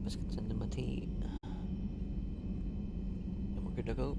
biscuits into my tea. And we're good to go.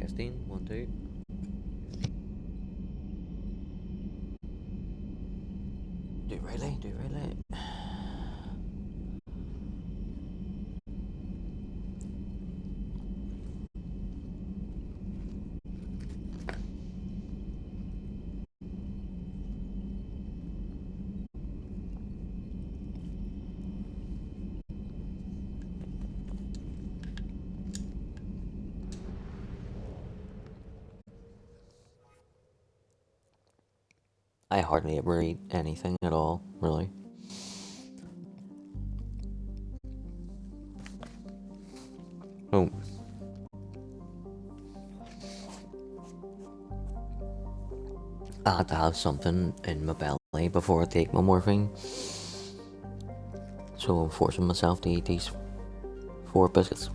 Testing, 1, 2. Do it really, do it really. I hardly ever eat anything at all, really. Oh. I had to have something in my belly before I take my morphine. So I'm forcing myself to eat these 4 biscuits.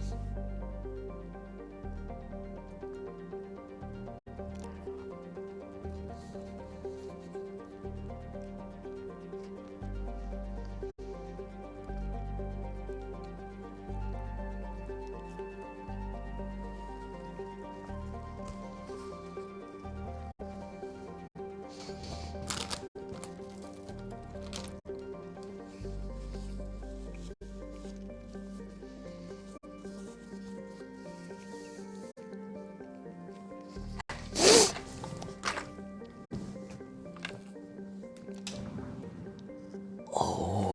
Oh.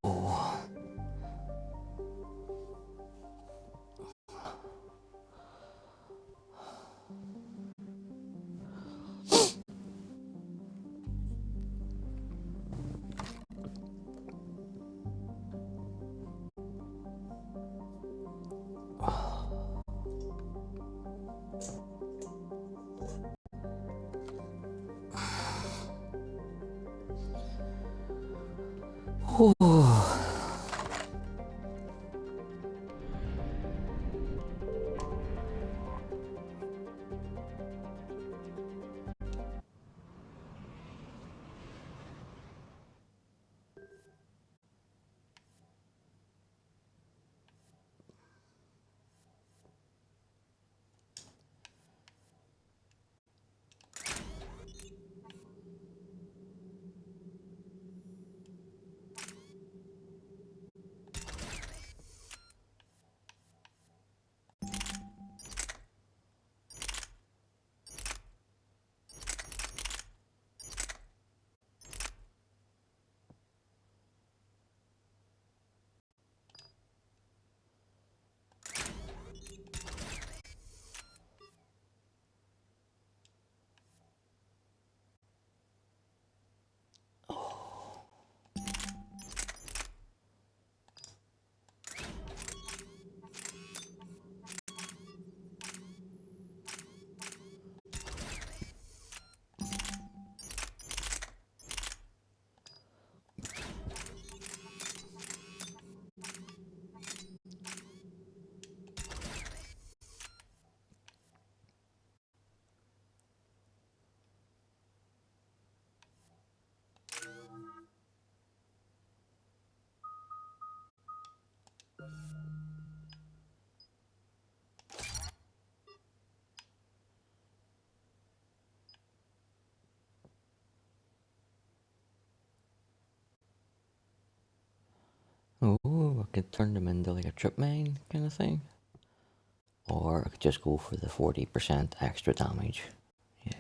Oh, I could turn them into like a trip mine kind of thing. Or I could just go for the 40% extra damage. Yeah.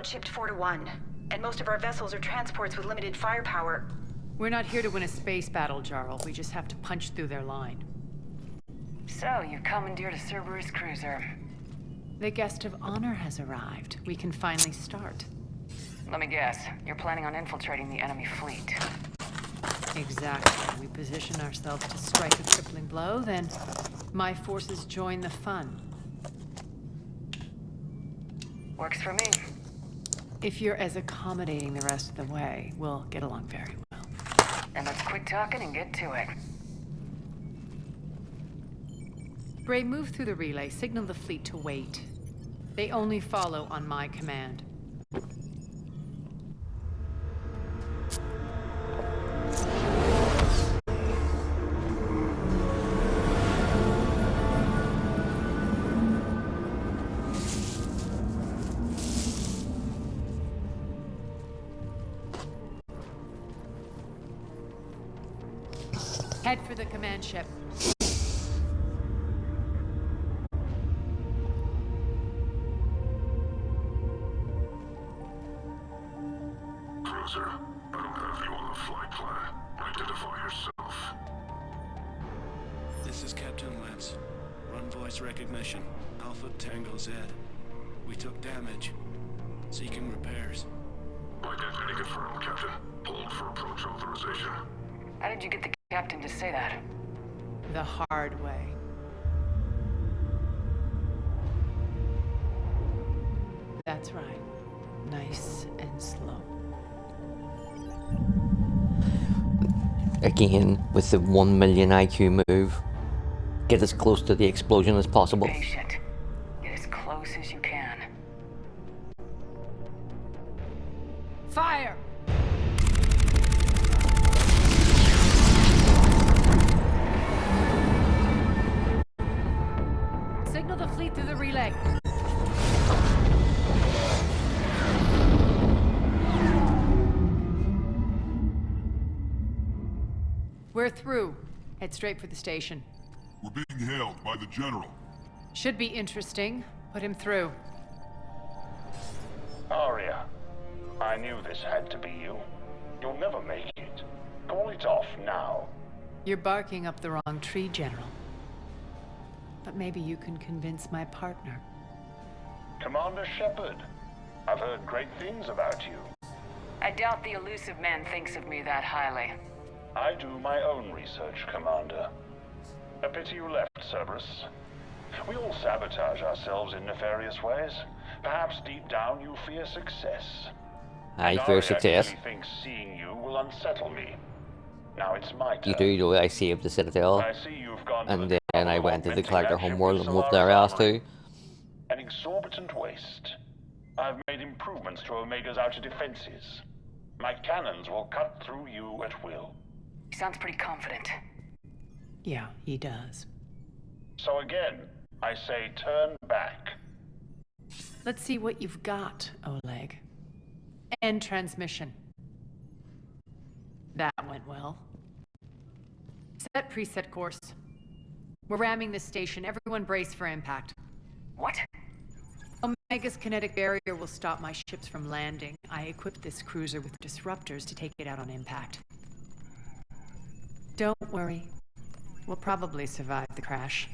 outshipped 4-1, and most of our vessels are transports with limited firepower. We're not here to win a space battle, Jarl. We just have to punch through their line. So, you commandeered a Cerberus cruiser. The guest of honor has arrived. We can finally start. Let me guess, you're planning on infiltrating the enemy fleet. Exactly. We position ourselves to strike a crippling blow, then my forces join the fun. Works for me. If you're as accommodating the rest of the way, we'll get along very well. Then let's quit talking and get to it. Bray, move through the relay. Signal the fleet to wait. They only follow on my command. Head for the command ship. Cruiser, I don't have you on the flight plan. Identify yourself. This is Captain Lance. Run voice recognition. Alpha Tango Z. We took damage. Seeking repairs. Identity confirmed, Captain. Hold for approach authorization. How did you get the captain to say that? The hard way. That's right. Nice and slow. Again, with the 1 million IQ move, get as close to the explosion as possible. Patient. Get as close as you can. Fire! Signal the fleet through the relay. We're through. Head straight for the station. We're being hailed by the General. Should be interesting. Put him through. Arya, I knew this had to be you. You'll never make it. Call it off now. You're barking up the wrong tree, General. But maybe you can convince my partner. Commander Shepard, I've heard great things about you. I doubt the elusive man thinks of me that highly. I do my own research, Commander. A pity you left, Cerberus. We all sabotage ourselves in nefarious ways. Perhaps deep down you fear success. Aye, And fair Arya success. clearly thinks seeing you will unsettle me. Now it's my turn. You do know I saved the Citadel, I see you've gone to and the then I trouble of went to augmenting declare their that ship homeworld with and whooped Solara's their ass armory. too. An exorbitant waste. I've made improvements to Omega's outer defenses. My cannons will cut through you at will. He sounds pretty confident. Yeah, he does. So again, I say turn back. Let's see what you've got, Oleg. End transmission. That went well. Set preset course. We're ramming this station. Everyone brace for impact. What? Omega's kinetic barrier will stop my ships from landing. I equipped this cruiser with disruptors to take it out on impact. Don't worry. We'll probably survive the crash.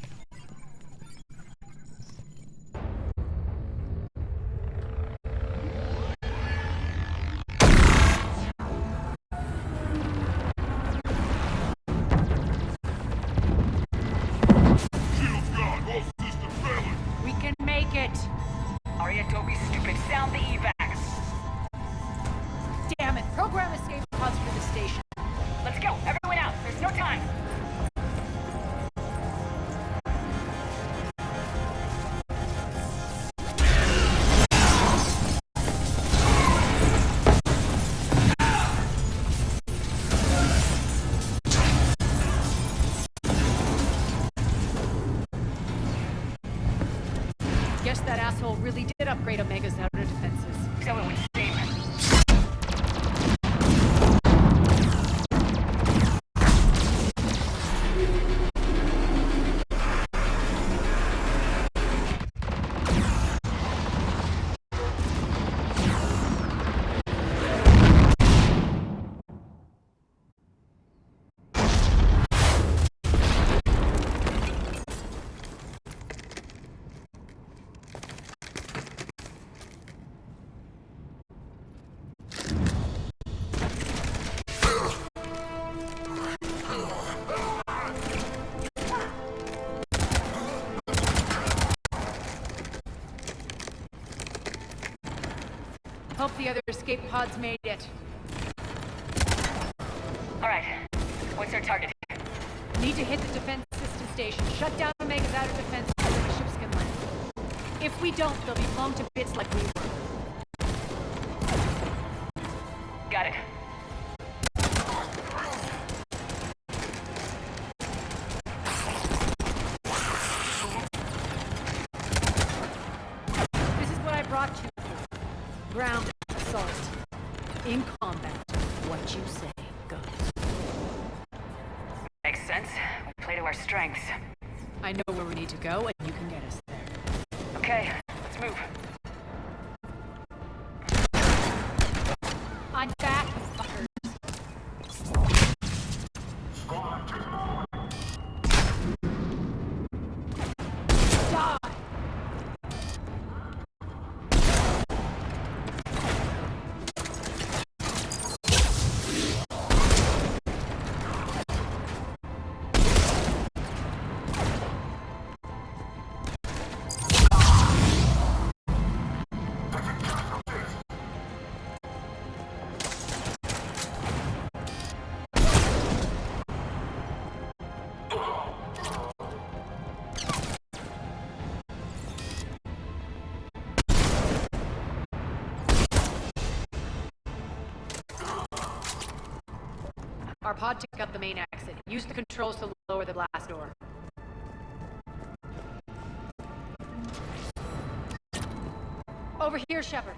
Shields gone. All systems failing. We can make it! Arya, don't be stupid. Sound the evac. Damn it! Program escape pods for the station. Let's go. Everyone out. There's no time. Guess that asshole really did upgrade Omega's outer defenses. So it would seem. Hope the other escape pods made it. Alright. What's our target? Need to hit the defense system station. Shut down Omega's outer defense so the ships can land. If we don't, they'll be blown to bits like we were. Got it. This is what I brought you for. Ground assault. In combat, what you say goes. Makes sense. We play to our strengths. I know where we need to go, and you can get us there. Okay, let's move. I'm back, fuckers. Die! Our pod took out the main exit. Use the controls to lower the blast door. Over here, Shepard.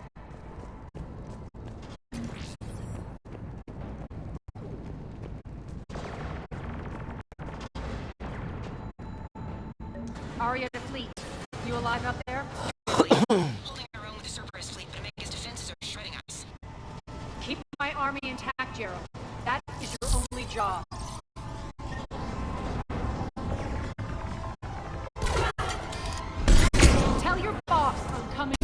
Aria to Fleet. You alive out there? Holding our own with the Cerberus fleet, but Omega's defenses are shredding us. Keep my army intact, Gerald. That is your only job. Tell your boss I'm coming.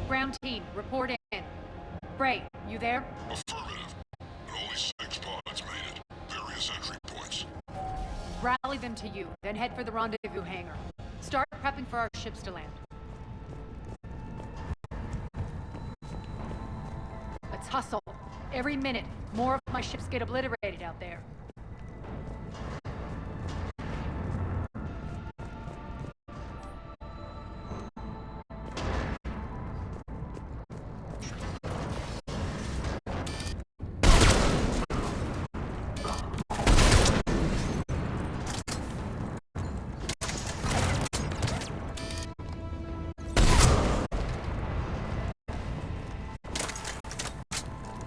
Ground team, report in. Bray, you there? Affirmative. But only 6 pods made it. Various entry points. Rally them to you, then head for the rendezvous hangar. Start prepping for our ships to land. Let's hustle. Every minute, more of my ships get obliterated out there.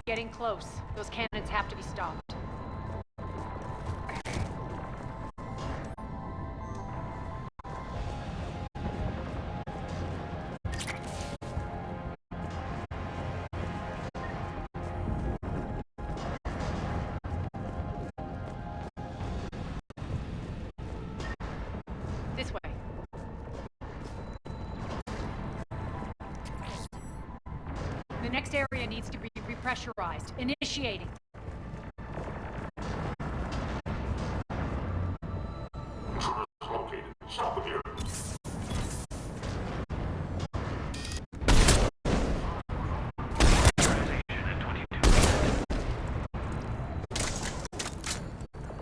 Getting close. Those cannons have to be stopped. This way. The next area needs to be repressurized. Initiating. Located. Stop with you.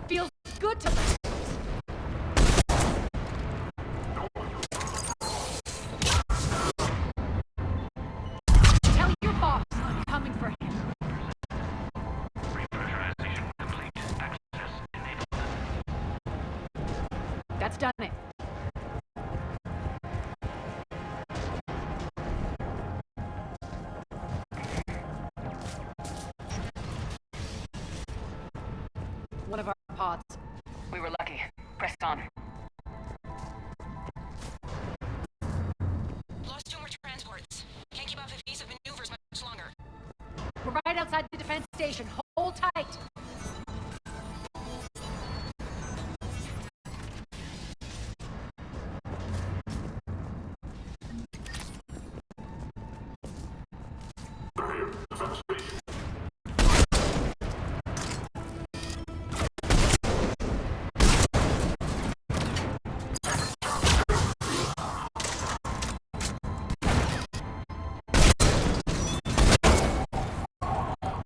Feels good to land. Tell your boss I'm coming for him. That's done it. One of our pods. We were lucky. Press on. Lost 2 more transports. Can't keep up evasive maneuvers much longer. We're right outside the defense station. Hold tight.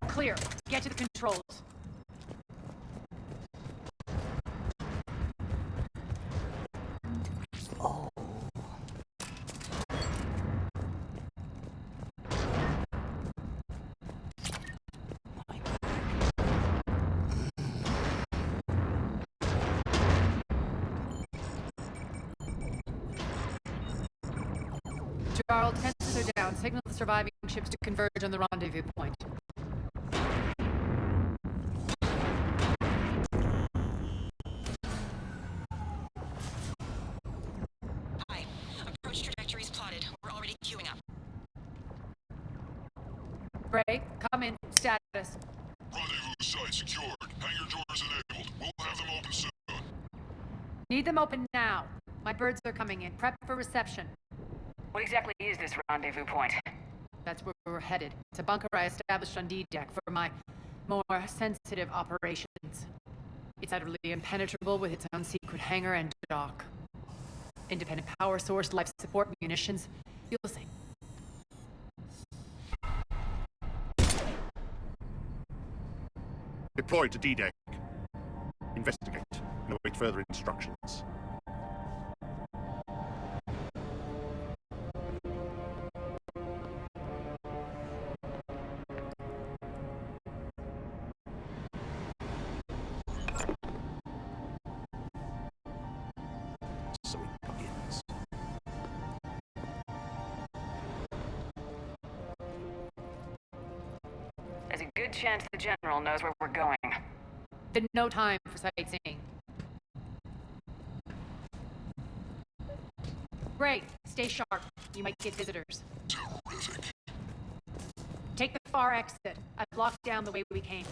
Clear. Get to the controls. Oh. My Jarl, defenses are down. Signal the surviving ships to converge on the rendezvous point. Hi. Approach trajectories plotted. We're already queuing up. Bray, come in. Status. Rendezvous site secured. Hangar doors enabled. We'll have them open soon. Need them open now. My birds are coming in. Prep for reception. What exactly is this rendezvous point? That's where we're headed. It's a bunker I established on D-Deck for my more sensitive operations. It's utterly impenetrable with its own secret hangar and dock. Independent power source, life support, munitions. You'll see. Deploy to D-Deck. Investigate and await further instructions. So it begins. There's a good chance the General knows where we're going. Then no time for sightseeing. Great. Stay sharp. You might get visitors. Terrific. Take the far exit. I've blocked down the way we came.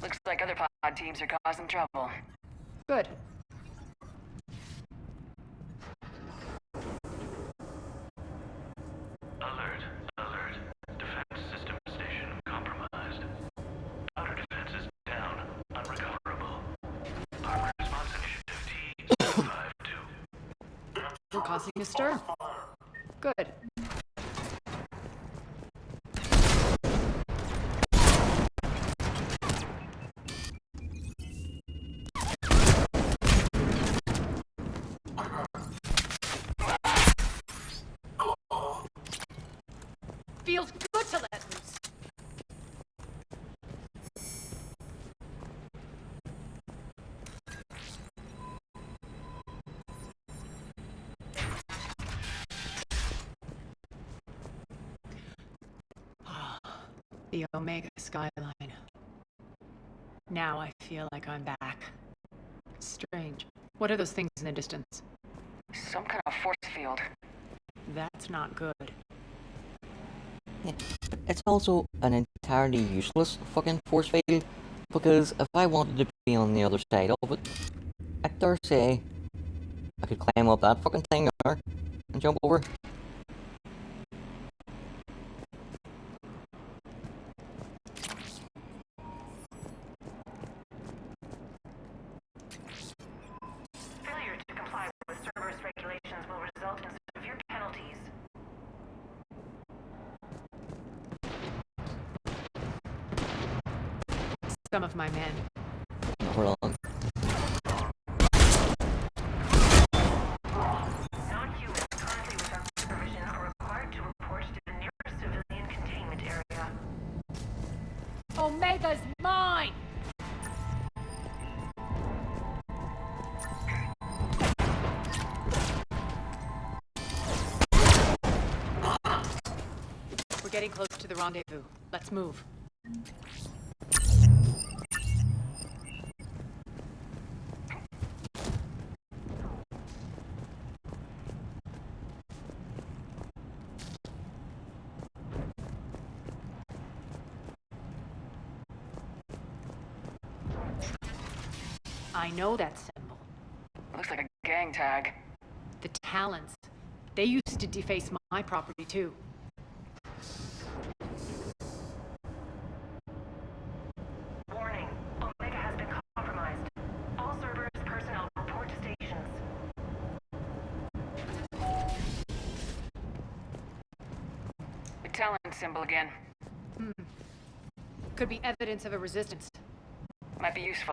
Looks like other pod teams are causing trouble. Good. Alert, alert. Defense system station compromised. Outer defense is down, unrecoverable. Armor response initiative T-252. We're causing a stir. Good. Feels good to let loose. The Omega skyline. Now I feel like I'm back. Strange. What are those things in the distance? Some kind of force field. That's not good. Yeah. It's also an entirely useless fucking force field, because if I wanted to be on the other side of it, I dare say I could climb up that fucking thing there and jump over. Failure to comply with Cerberus regulations will result in severe penalties. Some of my men. Not for long. Omega's mine! We're getting close to the rendezvous. Let's move. I know that symbol. Looks like a gang tag. The Talons. They used to deface my property too. Warning. Omega has been compromised. All Cerberus personnel report to stations. The Talon symbol again. Could be evidence of a resistance. Might be useful.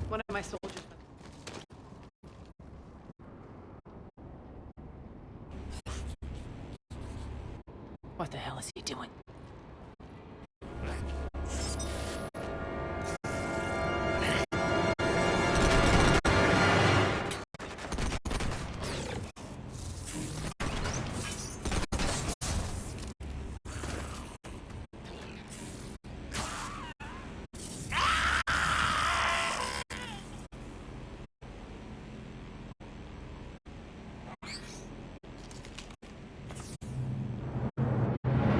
One of my soldiers. What the hell is he doing?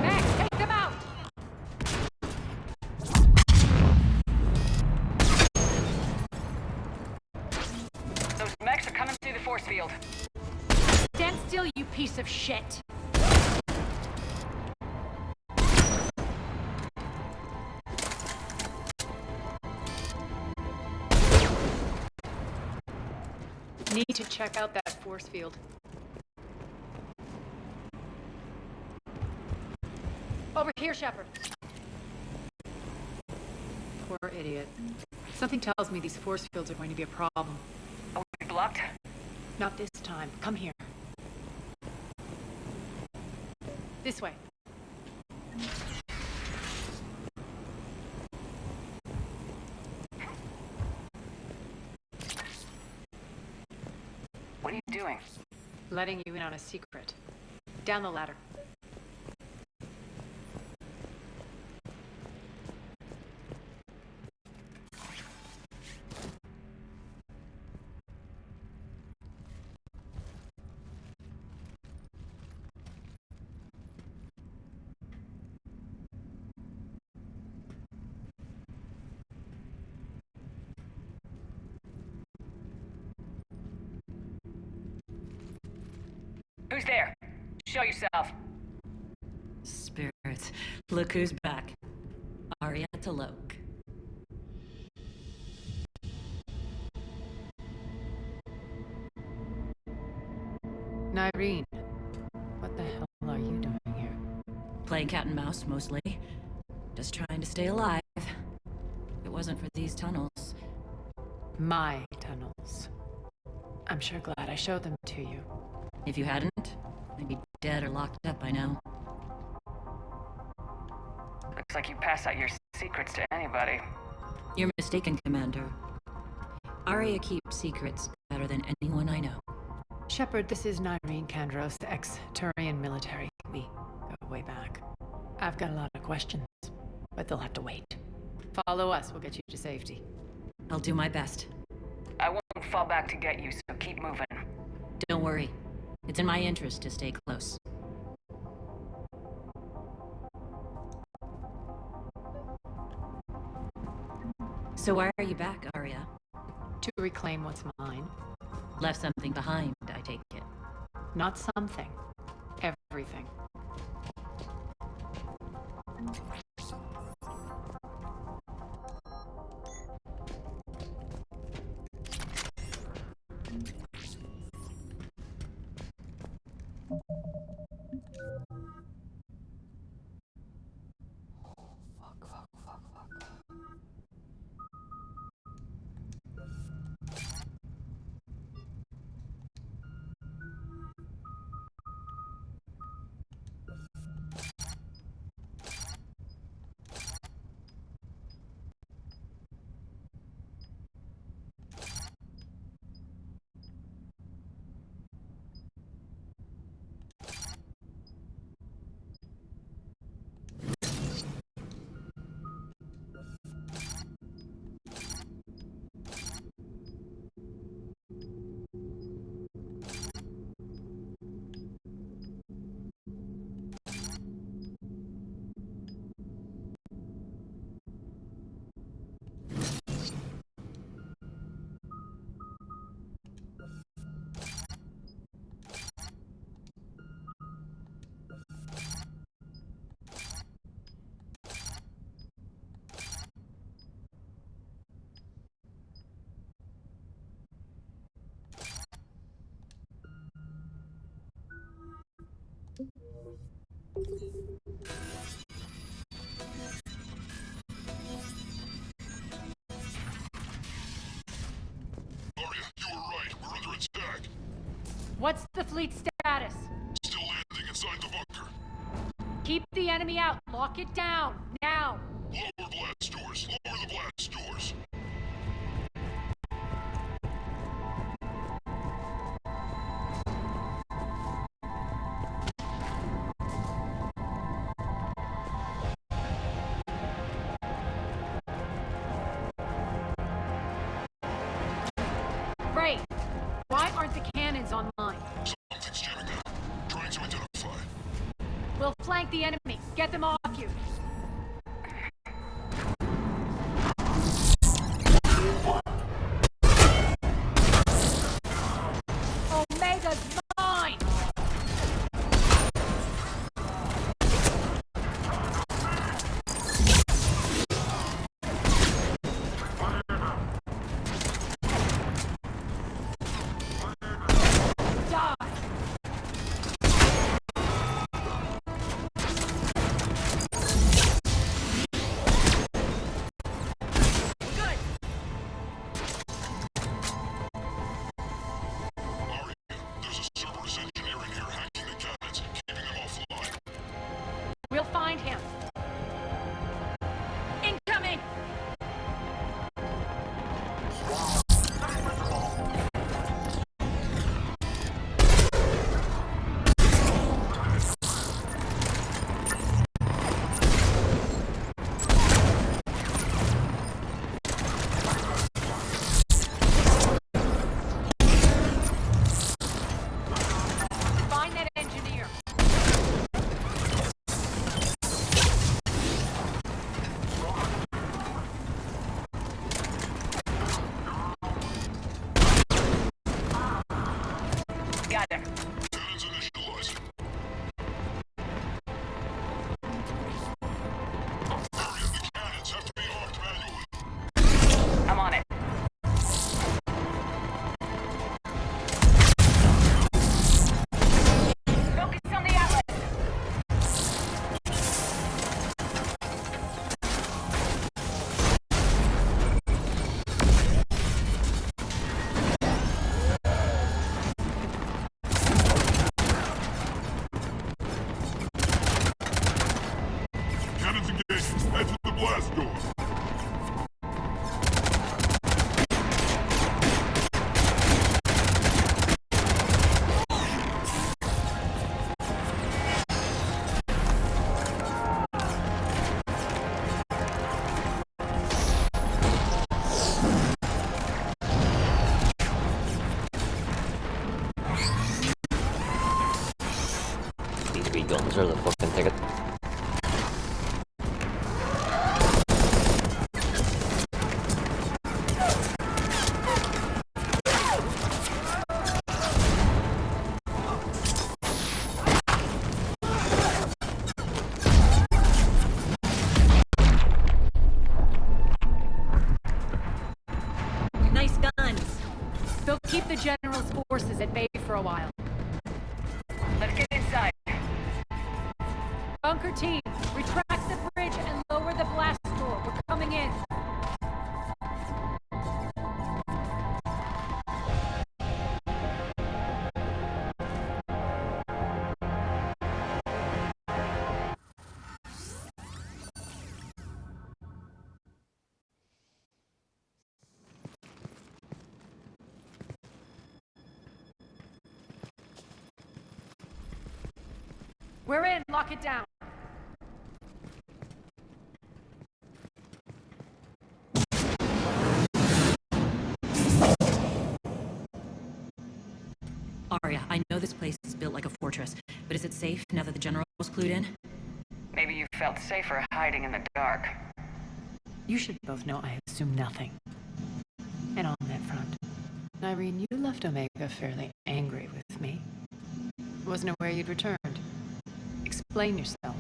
Max, take them out! Those mechs are coming through the force field. Stand still, you piece of shit! Need to check out that force field. Over here, Shepard. Poor idiot. Something tells me these force fields are going to be a problem. Are we blocked? Not this time. Come here. This way. What are you doing? Letting you in on a secret. Down the ladder. Who's there? Show yourself. Spirits. Look who's back. Arietta Loke. Nyreen, what the hell are you doing here? Playing cat and mouse, mostly. Just trying to stay alive. If it wasn't for these tunnels. My tunnels. I'm sure glad I showed them to you. If you hadn't, I'd be dead or locked up by now. Looks like you pass out your secrets to anybody. You're mistaken, Commander. Aria keeps secrets better than anyone I know. Shepard, this is Nyreen Kandros, ex-Turian military. We go way back. I've got a lot of questions, but they'll have to wait. Follow us, we'll get you to safety. I'll do my best. I won't fall back to get you, so keep moving. Don't worry. It's in my interest to stay close. So why are you back, Aria? To reclaim what's mine. Left something behind, I take it. Not something. Everything. What's the fleet status? Still landing inside the bunker. Keep the enemy out. Lock it down. Now. Lower blast doors. Lower the blast doors. Great. Why aren't the cannons online? Something's jamming them. Trying to identify. We'll flank the enemy. Get them off you. Omega's mine! Die! Good! Aria, there's a Cerberus engineer in here hacking the cannons, keeping them offline. We'll find him. Incoming! Find that engineer. Got him. Cannons initializing. Aria, the cannons have to be armed manually. I'm on it. Focus on the outlet. Cannons engaged. Head to the blast door. These big guns are the fucking ticket. Nice guns. They'll keep the General's forces at bay for a while. Let's get inside. Bunker team, retract the bridge and lower the blast door. We're coming in. We're in. Lock it down. Arya, I know this place is built like a fortress, but is it safe now that the General's clued in? Maybe you felt safer hiding in the dark. You should both know I assume nothing. And on that front, Irene, you left Omega fairly angry with me. Wasn't aware you'd returned. Explain yourself.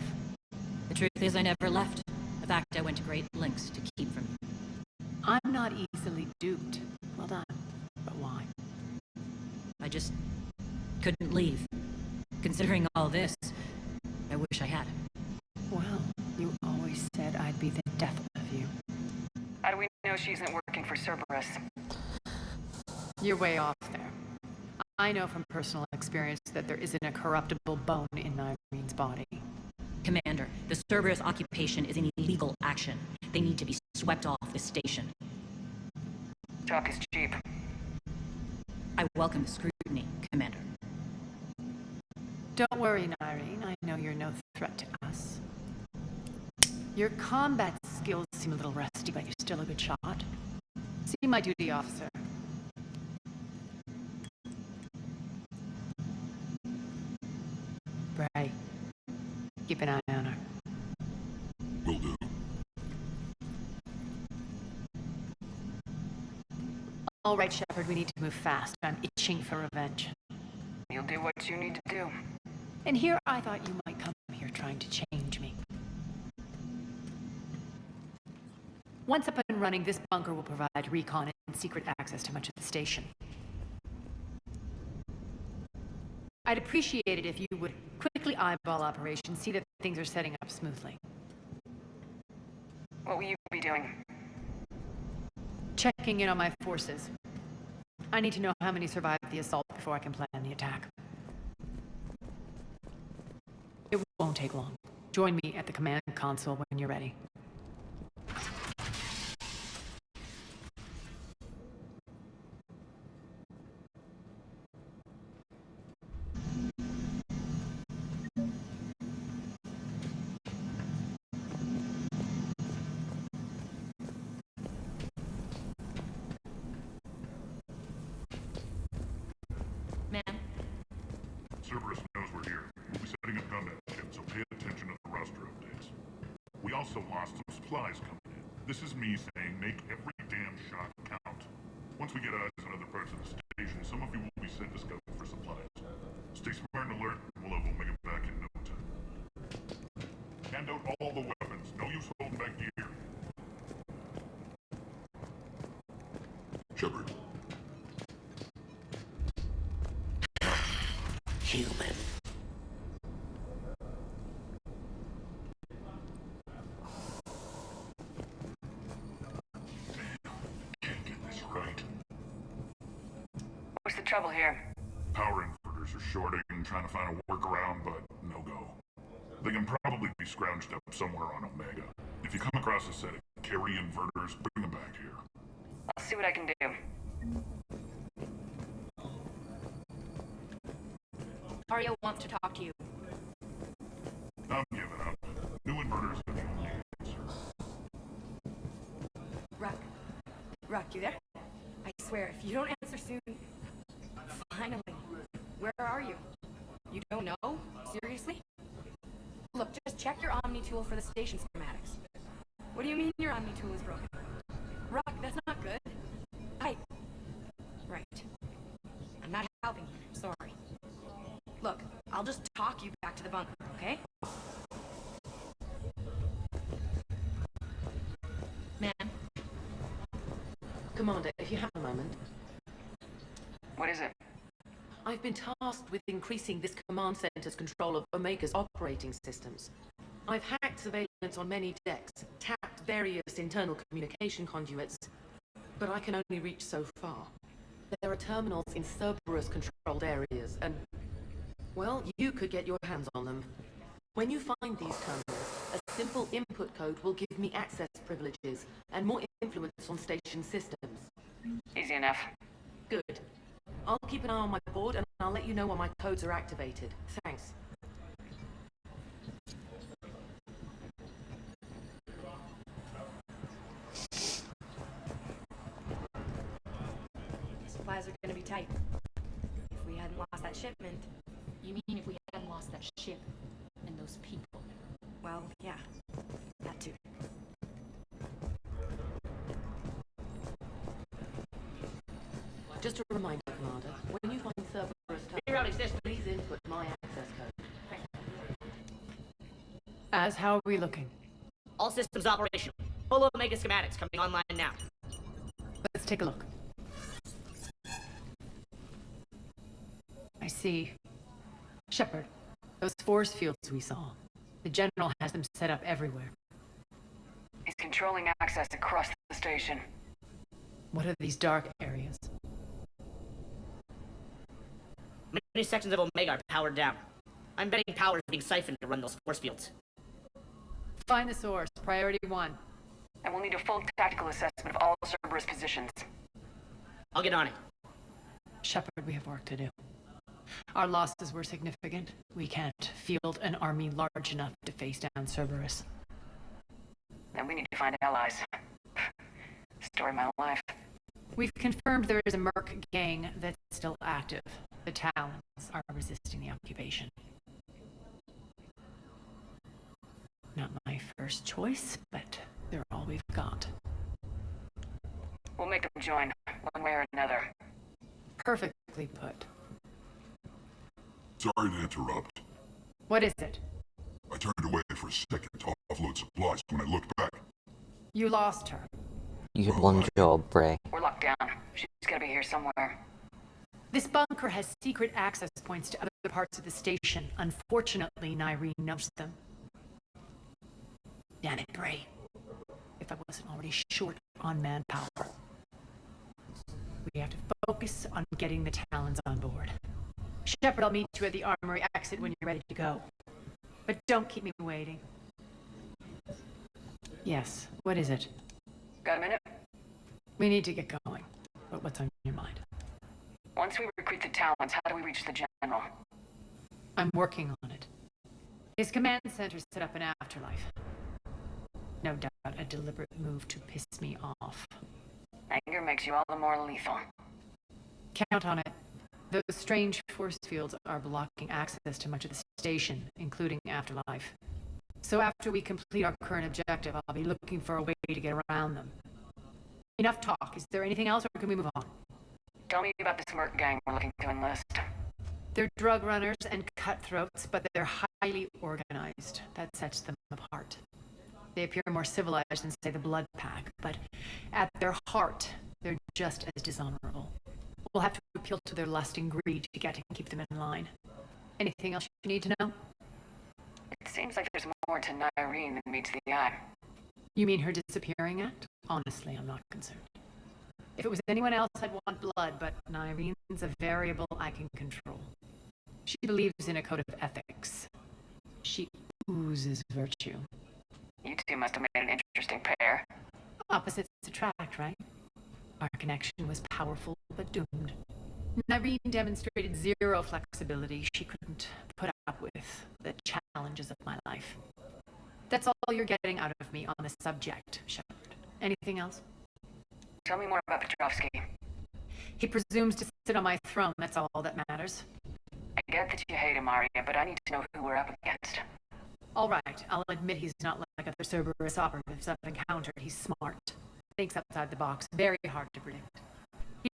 The truth is I never left. A fact I went to great lengths to keep from you. I'm not easily duped. Well done. But why? I just couldn't leave. Considering all this, I wish I had. Well, you always said I'd be the death of you. How do we know she isn't working for Cerberus? You're way off there. I know from personal experience that there isn't a corruptible bone in Irene's body. Commander, the Cerberus occupation is an illegal action. They need to be swept off the station. Talk is cheap. I welcome the scrutiny, Commander. Don't worry, Irene. I know you're no threat to us. Your combat skills seem a little rusty, but you're still a good shot. See my duty officer. Bray, keep an eye on her. Will do. All right, Shepard, we need to move fast. I'm itching for revenge. You'll do what you need to do. And here I thought you might come here trying to change me. Once up and running, this bunker will provide recon and secret access to much of the station. I'd appreciate it if you would quickly eyeball operations, see that things are setting up smoothly. What will you be doing? Checking in on my forces. I need to know how many survived the assault before I can plan the attack. It won't take long. Join me at the command console when you're ready. Ma'am? Cerberus knows we're here. We'll be setting up combat ships, so pay attention to the roster updates. We also lost some supplies coming in. This is me saying make every damn shot count. Once we get eyes on other parts of the station, some of you will be sent to scout for supplies. Stay smart and alert, and we'll have Omega back in no time. Hand out all the weapons. No use holding back gear. Shepard. Human. Can't get this right. What's the trouble here? Power inverters are shorting, trying to find a workaround, but no go. They can probably be scrounged up somewhere on Omega. If you come across a set of carry inverters, bring them back here. I'll see what I can do. Ario wants to talk to you. I'm giving up. New inverters are the only answer. Rock, you there? I swear, if you don't answer soon... Finally. Where are you? You don't know? Seriously? Look, just check your Omni tool for the station schematics. What do you mean your Omni tool is broken? Rock, that's not good. Right. I'm not helping you. Sorry. Look, I'll just talk you back to the bunker, okay? Ma'am? Commander, if you have a moment. What is it? I've been tasked with increasing this command center's control of Omega's operating systems. I've hacked surveillance on many decks, tapped various internal communication conduits, but I can only reach so far. There are terminals in Cerberus-controlled areas, and, well, you could get your hands on them. When you find these terminals, a simple input code will give me access privileges and more influence on station systems. Easy enough. Good. I'll keep an eye on my board, and I'll let you know when my codes are activated. Thanks. Supplies are gonna be tight. If we hadn't lost that shipment... You mean if we hadn't lost that ship and those people? Well, yeah. That too. Just a reminder, Commander, when you find Cerberus terminals, please input my access code. As how are we looking? All systems operational. Full Omega schematics coming online now. Let's take a look. I see. Shepard, those force fields we saw. The General has them set up everywhere. He's controlling access across the station. What are these dark areas? Many sections of Omega are powered down. I'm betting power is being siphoned to run those force fields. Find the source. Priority 1. And we'll need a full tactical assessment of all Cerberus positions. I'll get on it. Shepard, we have work to do. Our losses were significant. We can't field an army large enough to face down Cerberus. Then we need to find allies. Story of my life. We've confirmed there is a Merc gang that's still active. The Talons are resisting the occupation. Not my first choice, but they're all we've got. We'll make them join, one way or another. Perfectly put. Sorry to interrupt. What is it? I turned away for a second to offload supplies when I looked back. You lost her. You had one job, Bray. We're locked down. She's gotta be here somewhere. This bunker has secret access points to other parts of the station. Unfortunately, Nyreen knows them. Damn it, Bray. If I wasn't already short on manpower. We have to focus on getting the Talons on board. Shepard, I'll meet you at the armory exit when you're ready to go. But don't keep me waiting. Yes, what is it? Got a minute? We need to get going. But what's on your mind? Once we recruit the Talons, how do we reach the General? I'm working on it. His command center set up an afterlife. No doubt a deliberate move to piss me off. Anger makes you all the more lethal. Count on it. Those strange force fields are blocking access to much of the station, including afterlife. So after we complete our current objective, I'll be looking for a way to get around them. Enough talk. Is there anything else, or can we move on? Tell me about this Merc gang we're looking to enlist. They're drug runners and cutthroats, but they're highly organized. That sets them apart. They appear more civilized than, say, the Blood Pack, but at their heart, they're just as dishonorable. We'll have to appeal to their lust and greed to get and keep them in line. Anything else you need to know? It seems like there's more to Nyreen than meets the eye. You mean her disappearing act? Honestly, I'm not concerned. If it was anyone else, I'd want blood, but Nyreen's a variable I can control. She believes in a code of ethics. She oozes virtue. You two must have made an interesting pair. Opposites attract, right? Our connection was powerful, but doomed. Nyreen demonstrated zero flexibility. She couldn't put up with the challenges of my life. That's all you're getting out of me on the subject, Shepard. Anything else? Tell me more about Petrovsky. He presumes to sit on my throne, that's all that matters. I get that you hate him, Arya, but I need to know who we're up against. All right, I'll admit he's not like other Cerberus operatives I've encountered. He's smart. Thinks outside the box. Very hard to predict.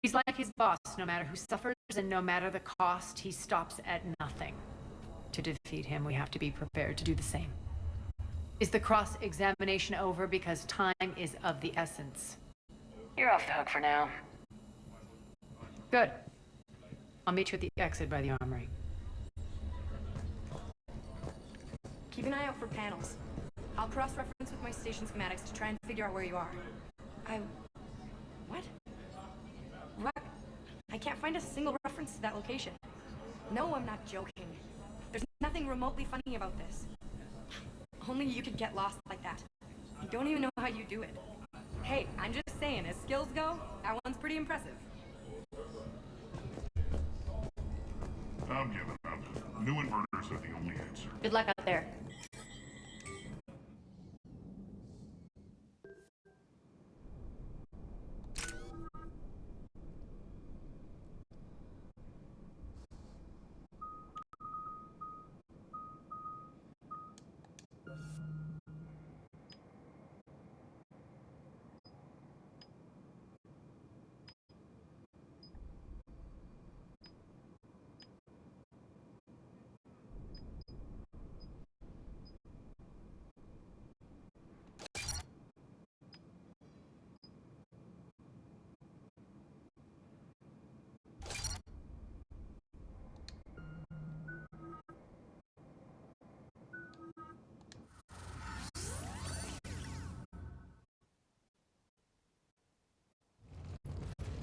He's like his boss. No matter who suffers and no matter the cost, he stops at nothing. To defeat him, we have to be prepared to do the same. Is the cross-examination over? Because time is of the essence. You're off the hook for now. Good. I'll meet you at the exit by the armory. Keep an eye out for panels. I'll cross-reference with my station schematics to try and figure out where you are. What? What? I can't find a single reference to that location. No, I'm not joking. There's nothing remotely funny about this. Only you could get lost like that. I don't even know how you do it. Hey, I'm just saying, as skills go, that one's pretty impressive. I'm giving up. New inverters are the only answer. Good luck out there.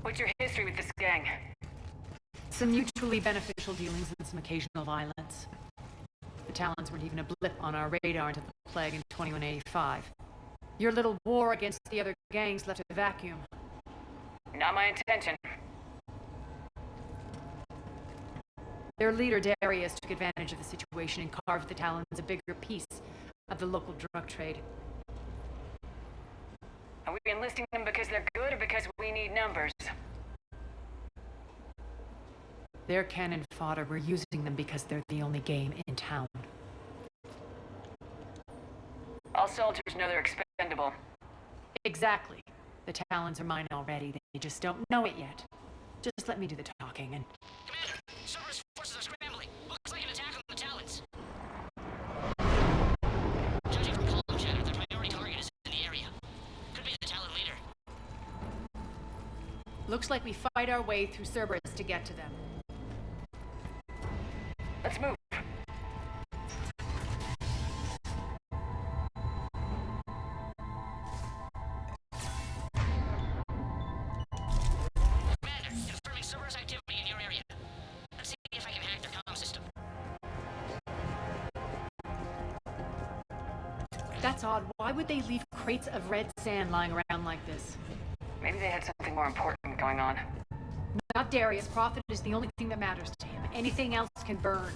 What's your history with this gang? Some mutually beneficial dealings and some occasional violence. The Talons weren't even a blip on our radar until the plague in 2185. Your little war against the other gangs left a vacuum. Not my intention. Their leader, Darius, took advantage of the situation and carved the Talons a bigger piece of the local drug trade. Are we enlisting them because they're good or because we need numbers? They're cannon fodder. We're using them because they're the only game in town. All soldiers know they're expendable. Exactly. The Talons are mine already. They just don't know it yet. Just let me do the talking and... Commander, Cerberus forces are scrambling. Looks like an attack on the Talons. Judging from column chatter, the priority target is in the area. Could be the Talon leader. Looks like we fight our way through Cerberus to get to them. Let's move. Commander, confirming Cerberus activity in your area. Let's see if I can hack their comm system. That's odd. Why would they leave crates of red sand lying around like this? Maybe they had something more important going on. Not Darius. Profit is the only thing that matters to him. Anything else can burn.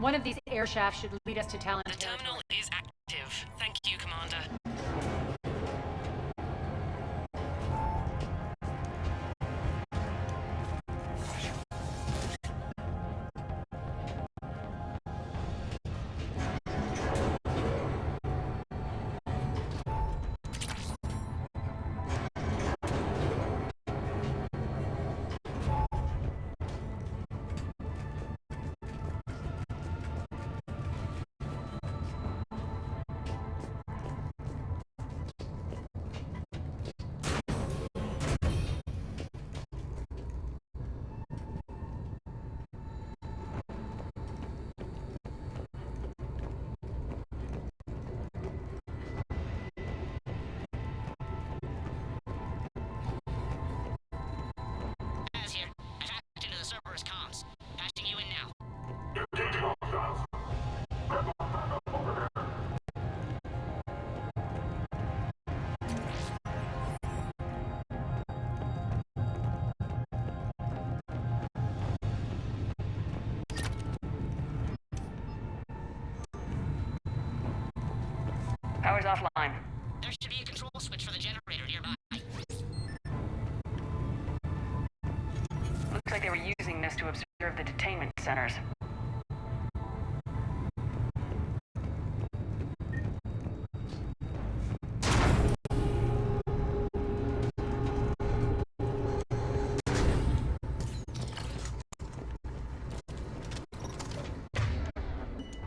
One of these air shafts should lead us to Talon The terminal is active. Thank you, Commander. Here. I've hacked into the Cerberus comms. Patching you in now. Power's offline. There should be a control switch for the generator nearby. Looks like they were using this to observe the detainment centers.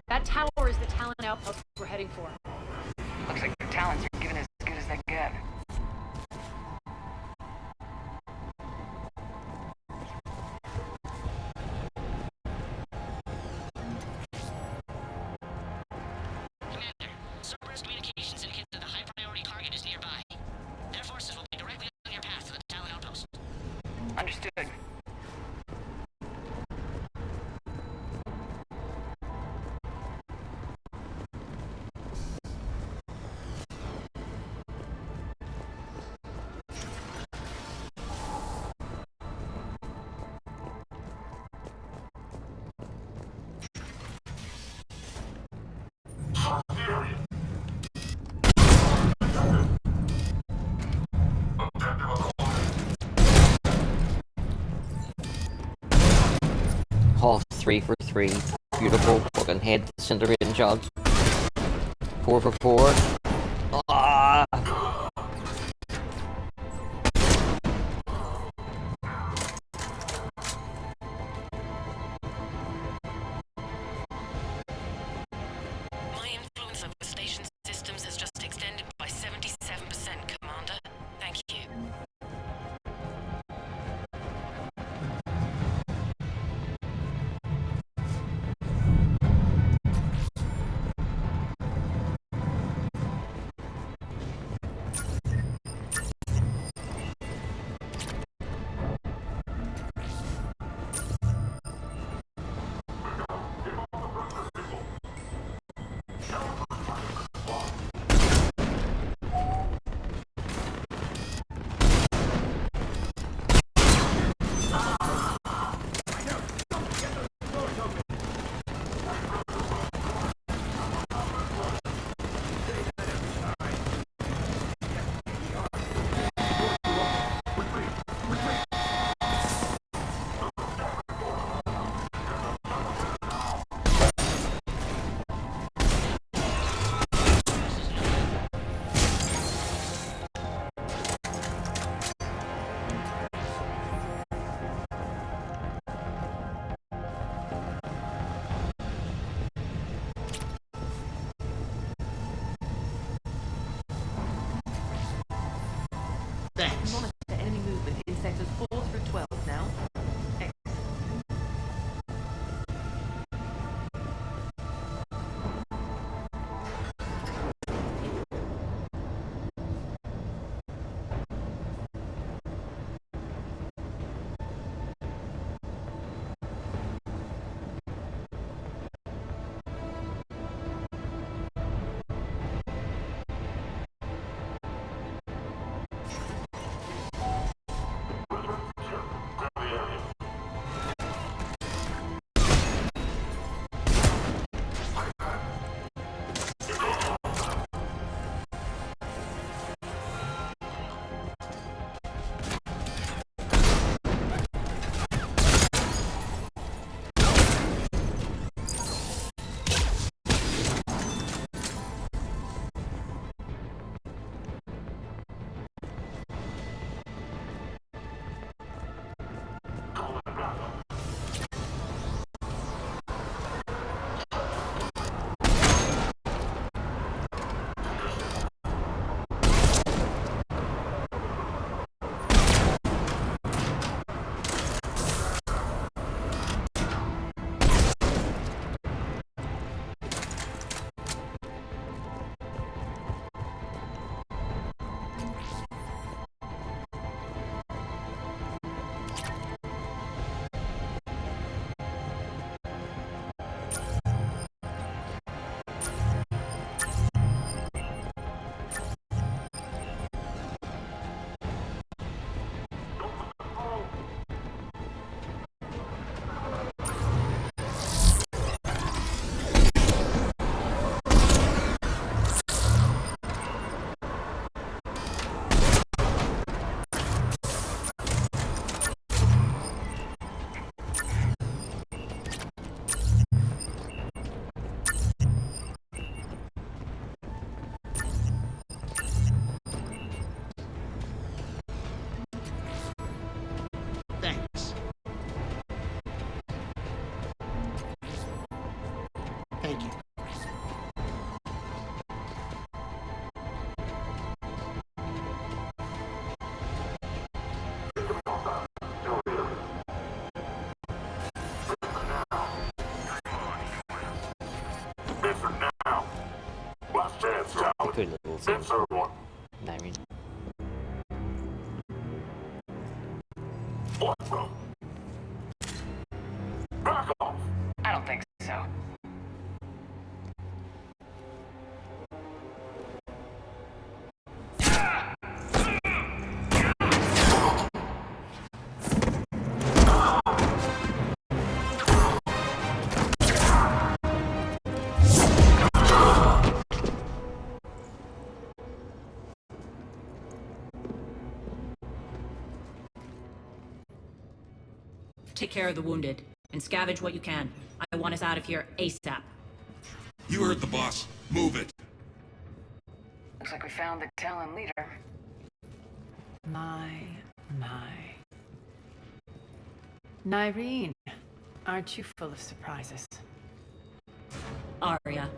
That tower is the Talon outpost we're heading for. Looks like the Talons are giving as good as they get. Commander, Cerberus communications indicate that the high-priority target is nearby. Their forces will be directly on your path to the Talon outpost. Understood. Oh, 3 for 3. Beautiful fucking head disintegrating shots. 4 for 4. Ah! We'll see. Yes, sir, one. I mean, What the? Back off! I don't think so. Take care of the wounded, and scavenge what you can. I want us out of here ASAP. You heard the boss. Move it. Looks like we found the Talon leader. My. Nyreen, aren't you full of surprises? Arya.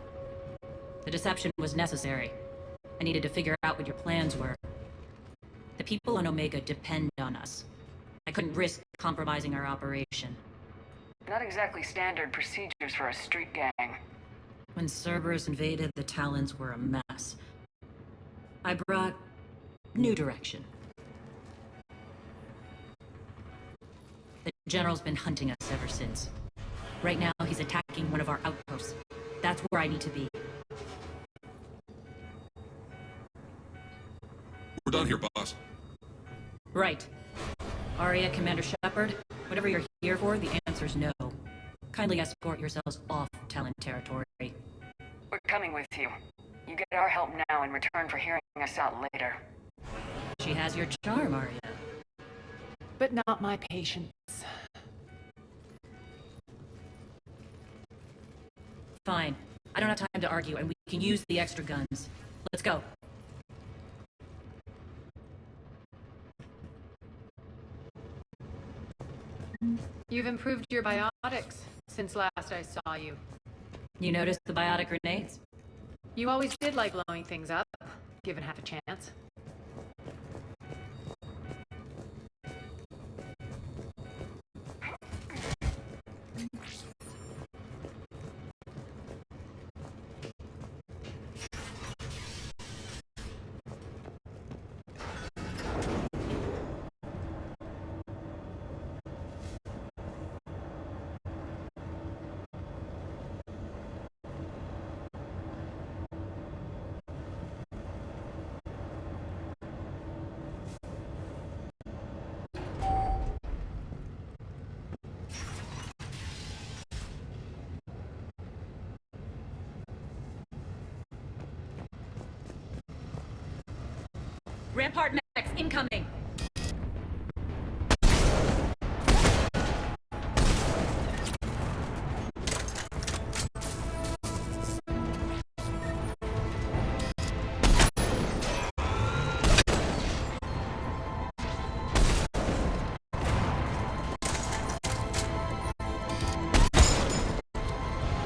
The deception was necessary. I needed to figure out what your plans were. The people on Omega depend on us. I couldn't risk compromising our operation. Not exactly standard procedures for a street gang. When Cerberus invaded, the Talons were a mess. I brought new direction. The General's been hunting us ever since. Right now, he's attacking one of our outposts. That's where I need to be. We're done here, boss. Right. Arya, Commander Shepard, whatever you're here for, the answer's no. Kindly escort yourselves off Talon territory. We're coming with you. You get our help now in return for hearing us out later. She has your charm, Arya. But not my patience. Fine. I don't have time to argue, and we can use the extra guns. Let's go. You've improved your biotics since last I saw you. You noticed the biotic grenades? You always did like blowing things up, given half a chance. Rampart mechs incoming!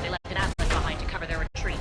They left an outlet behind to cover their retreat.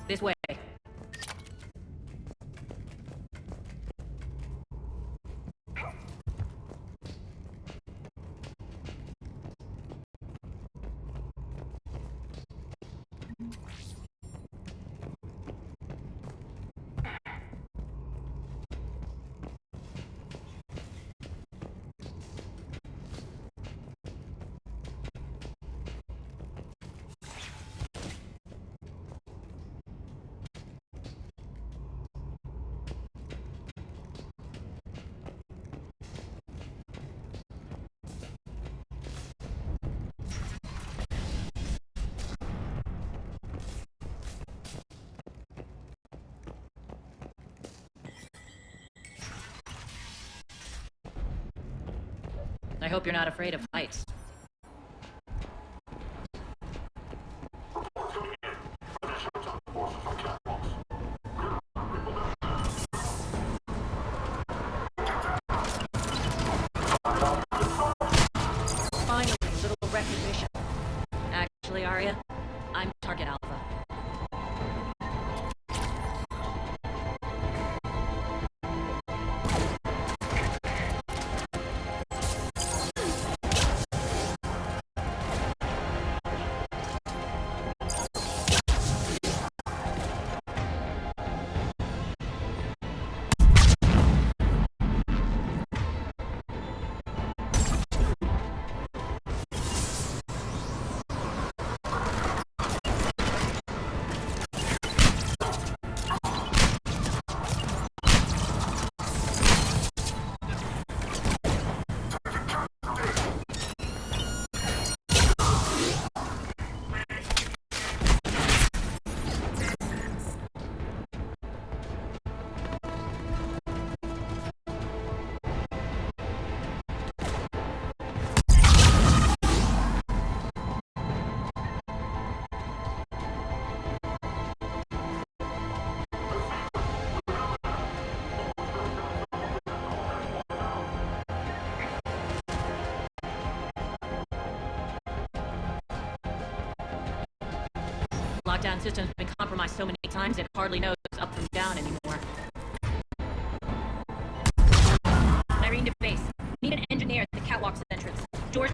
This way. I hope you're not afraid of heights. Finally, a little recognition. Actually, Arya, I'm Target Alpha. Lockdown system's been compromised so many times it hardly knows up from down anymore. Irene to base. Need an engineer at the catwalk's entrance. Doors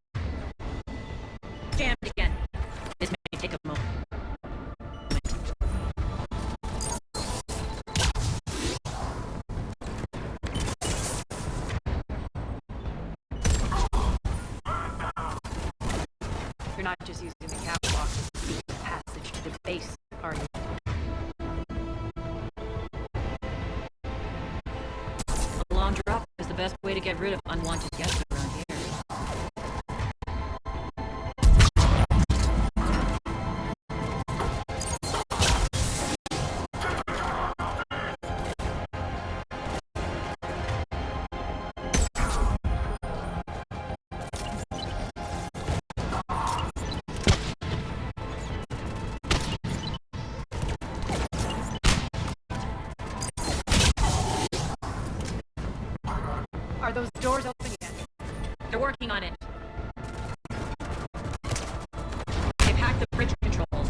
jammed again. This may take a moment. You're not just using the catwalk as a secret passage to the base, are you? A long drop is the best way to get rid of unwanted guests around here. Are those doors open yet? They're working on it. They've hacked the bridge controls.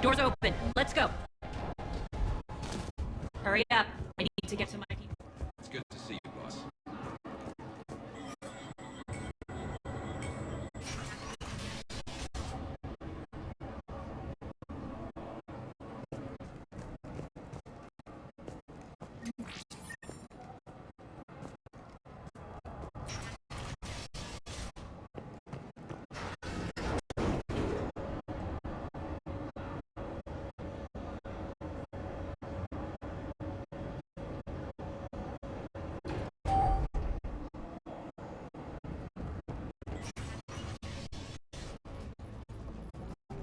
Doors open. Let's go. Hurry up. I need to get to my people. It's good to see you, boss.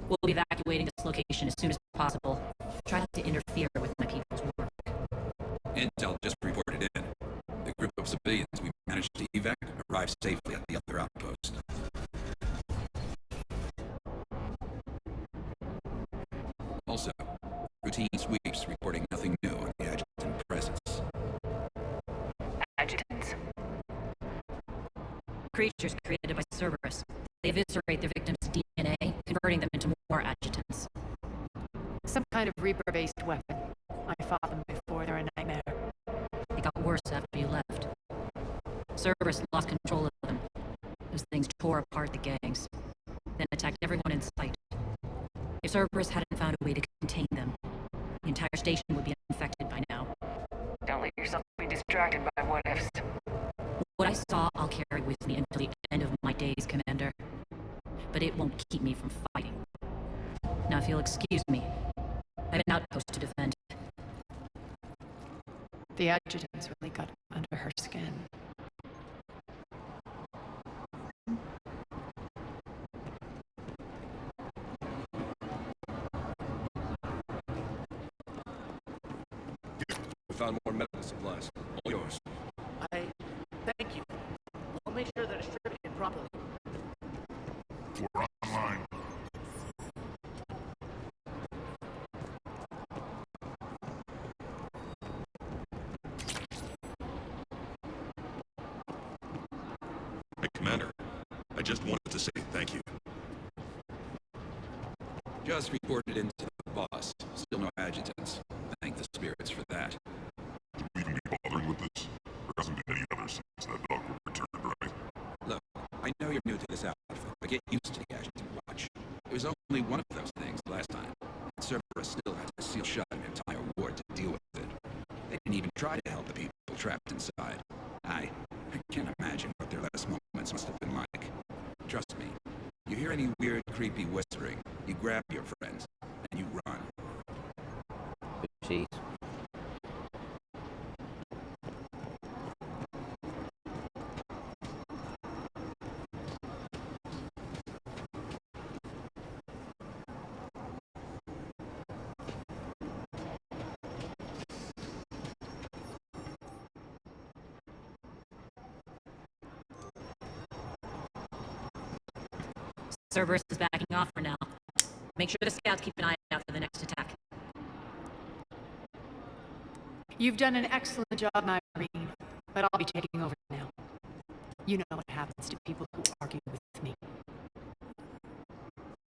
We'll be evacuating this location as soon as possible. Try not to interfere with my people's work. Intel just reported in. The group of civilians we managed to evac arrived safely at the other outpost. Also, routine sweeps reporting nothing new on the adjutant presence. Adjutants? Creatures created by Cerberus. They eviscerate their victims' DNA, converting them into more adjutants. Some kind of Reaper-based weapon. I fought them before, they're a nightmare. It got worse after you left. Cerberus lost control of them. Those things tore apart the gangs, then attacked everyone in sight. If Cerberus hadn't found a way to contain them, the entire station would be infected by now. distracted by what ifs. What I saw, I'll carry with me until the end of my days, Commander. But it won't keep me from fighting. Now, if you'll excuse me, I have an outpost to defend. The adjutant's really got under her skin. We found more medical supplies. All yours. Thank you. I'll make sure they're distributed properly. We're online. Hey, Commander. I just wanted to say thank you. Just reported into the boss. Still no adjutants. Thank the spirits for that. Should we even be bothering with this? There hasn't been any other since that dog was returned, right? Look, I know you're new to this outfit, but get used to the adjutant watch. It was only one of those things last time. Cerberus still had to seal shut an entire ward to deal with it. They didn't even try to help the people trapped inside. I can't imagine what their last moments must have been like. Trust me, you hear any weird, creepy whispering, you grab your friends, and you run. Jeez. Cerberus is backing off for now. Make sure the scouts keep an eye out for the next attack. You've done an excellent job, Irene, but I'll be taking over now. You know what happens to people who argue with me.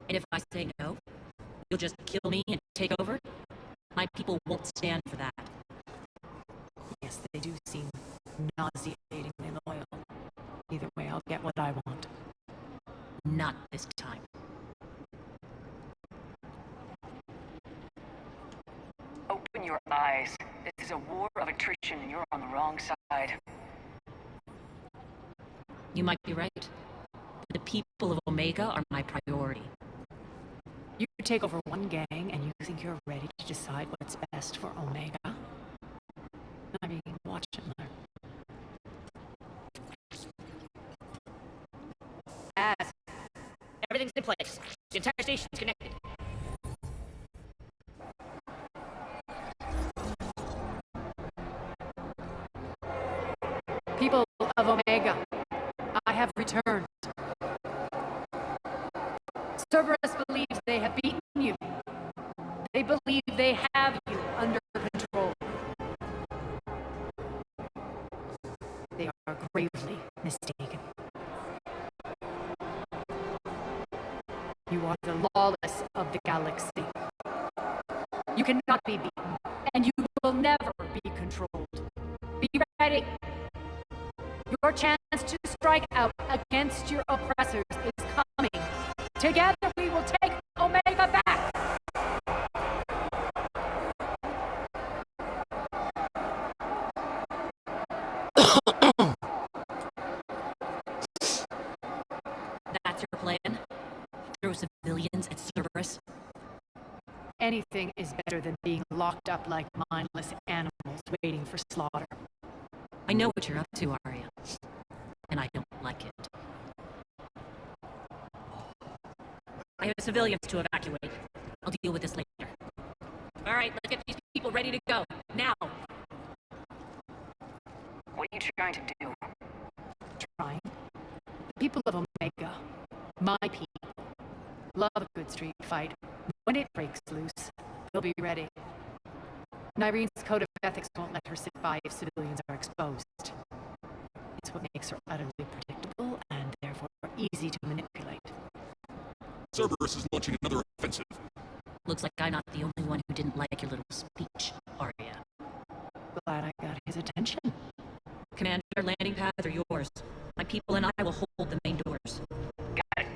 And if I say no, you'll just kill me and take over? My people won't stand for that. Yes, they do seem nauseatingly loyal. Either way, I'll get what I want. Not this time. Open your eyes. This is a war of attrition and you're on the wrong side. You might be right. But the people of Omega are my priority. You take over one gang and you think you're ready to decide what's best for Omega? I mean, watch and learn. As everything's in place. The entire station's connected. People of Omega, I have returned. Cerberus believes they have beaten you. They believe they have you under control. They are gravely mistaken. You are the lawless of the galaxy. You cannot be beaten, and you will never be controlled. Be ready. Your chance to strike out against your oppressors is coming. Together we will take Omega back! That's your plan? Throw civilians at Cerberus? Anything is better than being locked up like mindless animals waiting for slaughter. I know what you're up to, Arya. And I don't like it. I have civilians to evacuate. I'll deal with this later. Alright, let's get these people ready to go. Now! What are you trying to do? Trying? The people of Omega, my people, love a good street fight. When it breaks loose, they'll be ready. Nyrene's code of ethics won't let her sit by if civilians are exposed. It's what makes her utterly predictable and therefore easy to manipulate. Cerberus is launching another offensive. Looks like I'm not the only one who didn't like your little speech, Arya. Glad I got his attention. Commander, landing pads are yours. My people and I will hold the main doors. Got it.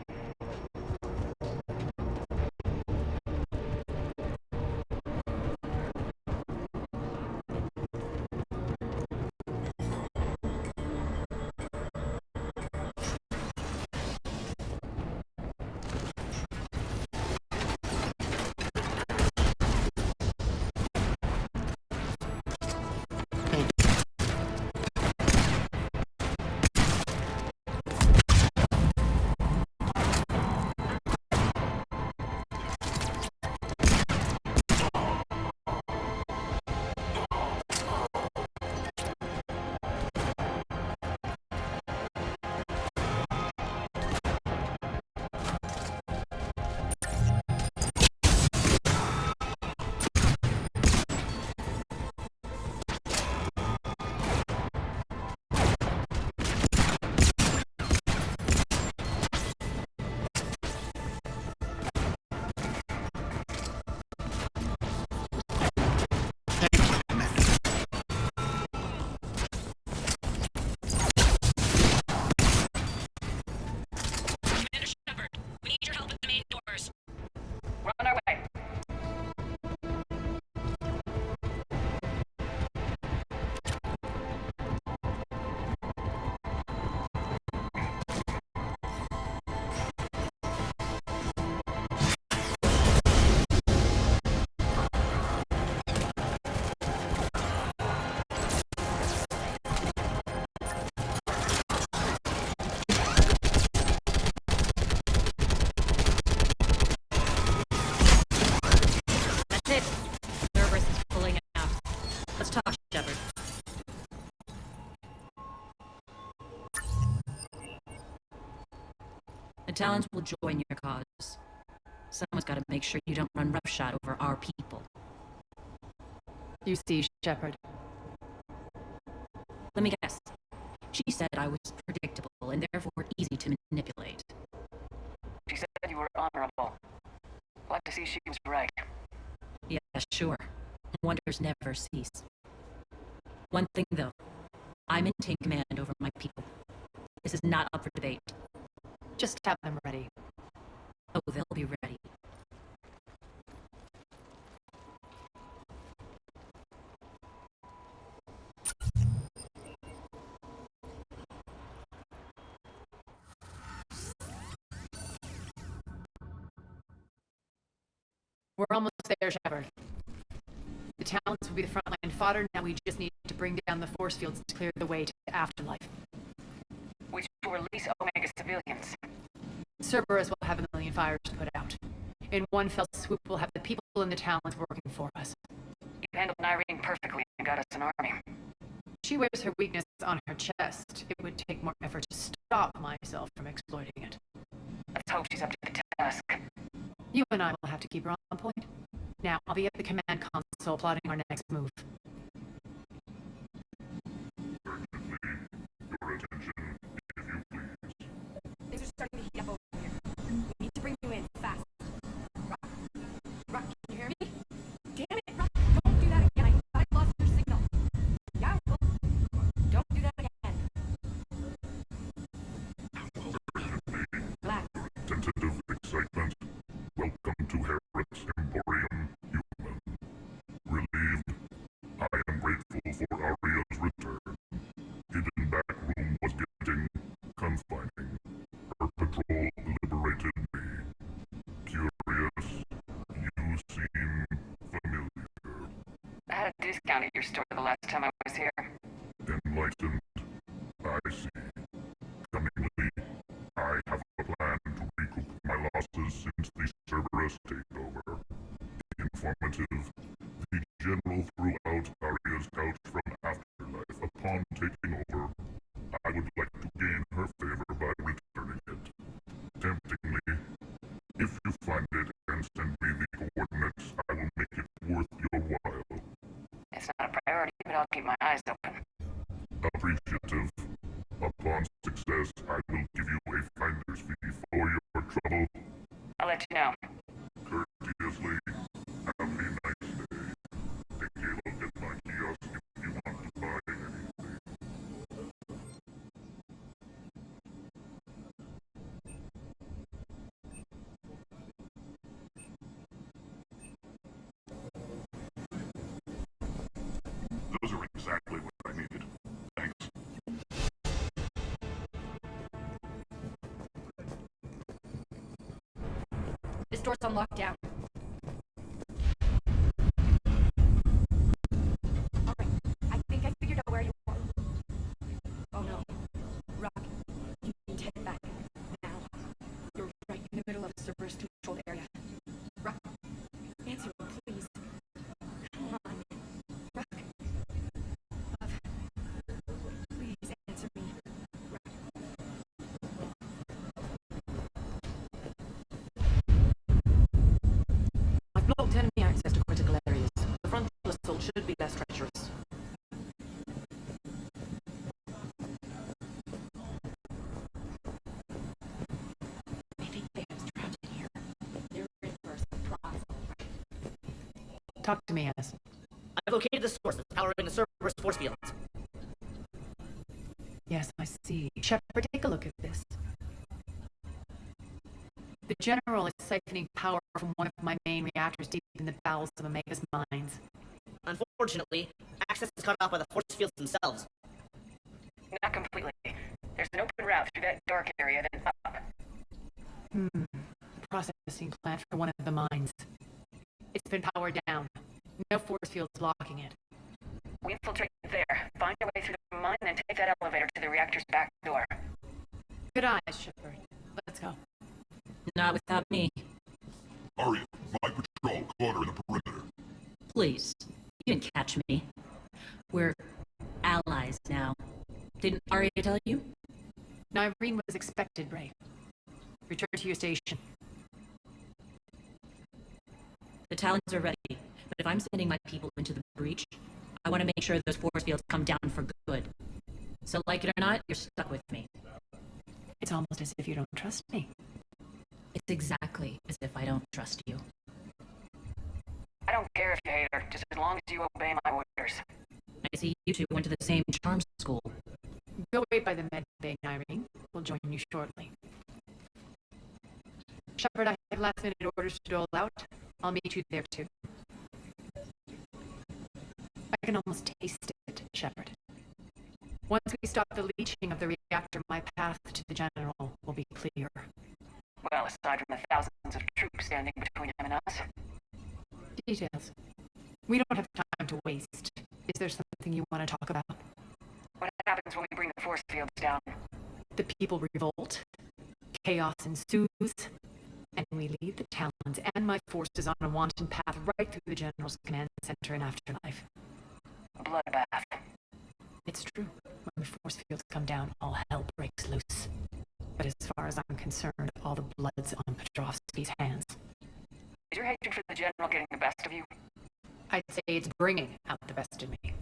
Talons will join your cause. Someone's got to make sure you don't run roughshod over our people. You see, Shepard. Let me guess. She said I was predictable and therefore easy to manipulate. She said you were honorable. Glad to see she was right. Yeah, sure. Wonders never cease. One thing, though. I maintain command over my people. This is not up for debate. Just have them ready. Oh, they'll be ready. We're almost there, Shepard. The Talons will be the frontline fodder. Now we just need to bring down the force fields to clear the way to Afterlife. Which will release Omega civilians. Cerberus will have 1 million fires to put out. In one fell swoop, we'll have the people in the Talons working for us. You handled Irene perfectly and got us an army. She wears her weakness on her chest. It would take more effort to stop myself from exploiting it. Let's hope she's up to the task. You and I will have to keep her on point. Now, I'll be at the command console plotting our next move. Urgently, your attention, if you please. Things are starting to heat up over here. We need to bring you in fast. Rock. Rock, can you hear me? Damn it, Rock. Don't do that again. I thought I lost your signal. Yeah, well, don't do that again. Urgently, Black. tentative excitement. Welcome to Harrod's Emporium, human. Relieved, I am grateful for Aria's return. Hidden back room was getting confining. Her patrol liberated me. Curious, you seem familiar. I had a discount at your store the last time I was here. Enlightened, I see. Cunningly, I have a plan to recoup my losses since the Cerberus takeover. Informative, the General threw out Aria's couch from Afterlife. Upon taking over, I would like to gain her favor by returning it. Temptingly, if you find it and send me the coordinates, I will make it worth your while. It's not a priority, but I'll keep my eyes open. Appreciative. Upon success, I will give you a finder's fee for your trouble. I'll let you know. Courteously, have a nice day. Take a look at my kiosk if you want to buy anything. Those are exactly what I needed. Thanks. This door's on lockdown. Alright, I think I figured out where you are. Oh no. Rock, you need to head back. Now. You're right in the middle of a Cerberus controlled area. Rock, answer me, please. Come on. Rock. Please answer me. I've blocked enemy access to critical areas. The frontal assault should be less treacherous. I think they have us trapped in here. They're in for a surprise. Talk to me, Az. I've located the source that's powering the Cerberus force fields. Yes, I see. Shepard, take a look at this. The General is siphoning power from one of my main reactors deep in the bowels of Omega's mines. Unfortunately, access is cut off by the force fields themselves. Not completely. There's an open route through that dark area, then up. Processing plant for one of the mines. It's been powered down. No force fields blocking it. We infiltrate there, find our way through the mine, and take that elevator to the reactor's back door. Good eyes, Shepard. Let's go. Not without me. Aria, my patrol caught her in the perimeter. Please. You didn't catch me. We're allies now. Didn't Arya tell you? Irene was expected, Ray. Return to your station. The Talons are ready, but if I'm sending my people into the breach, I want to make sure those force fields come down for good. So like it or not, you're stuck with me. It's almost as if you don't trust me. It's exactly as if I don't trust you. I don't care if you hate her, just as long as you obey my orders. I see you two went to the same charm school. Go wait by the med bay, Irene. We'll join you shortly. Shepard, I have last-minute orders to dole out. I'll meet you there, too. I can almost taste it, Shepard. Once we stop the leaching of the reactor, my path to the General will be clear. Well, aside from the thousands of troops standing between him and us. Details. We don't have time to waste. Is there something you want to talk about? What happens when we bring the force fields down? The people revolt. Chaos ensues. And we lead the Talons and my forces on a wanton path right through the General's command center in Afterlife. A bloodbath. It's true. When the force fields come down, all hell breaks loose. But as far as I'm concerned, all the blood's on Petrovsky's hands. Is your hatred for the General getting the best of you? I'd say it's bringing out the best in me.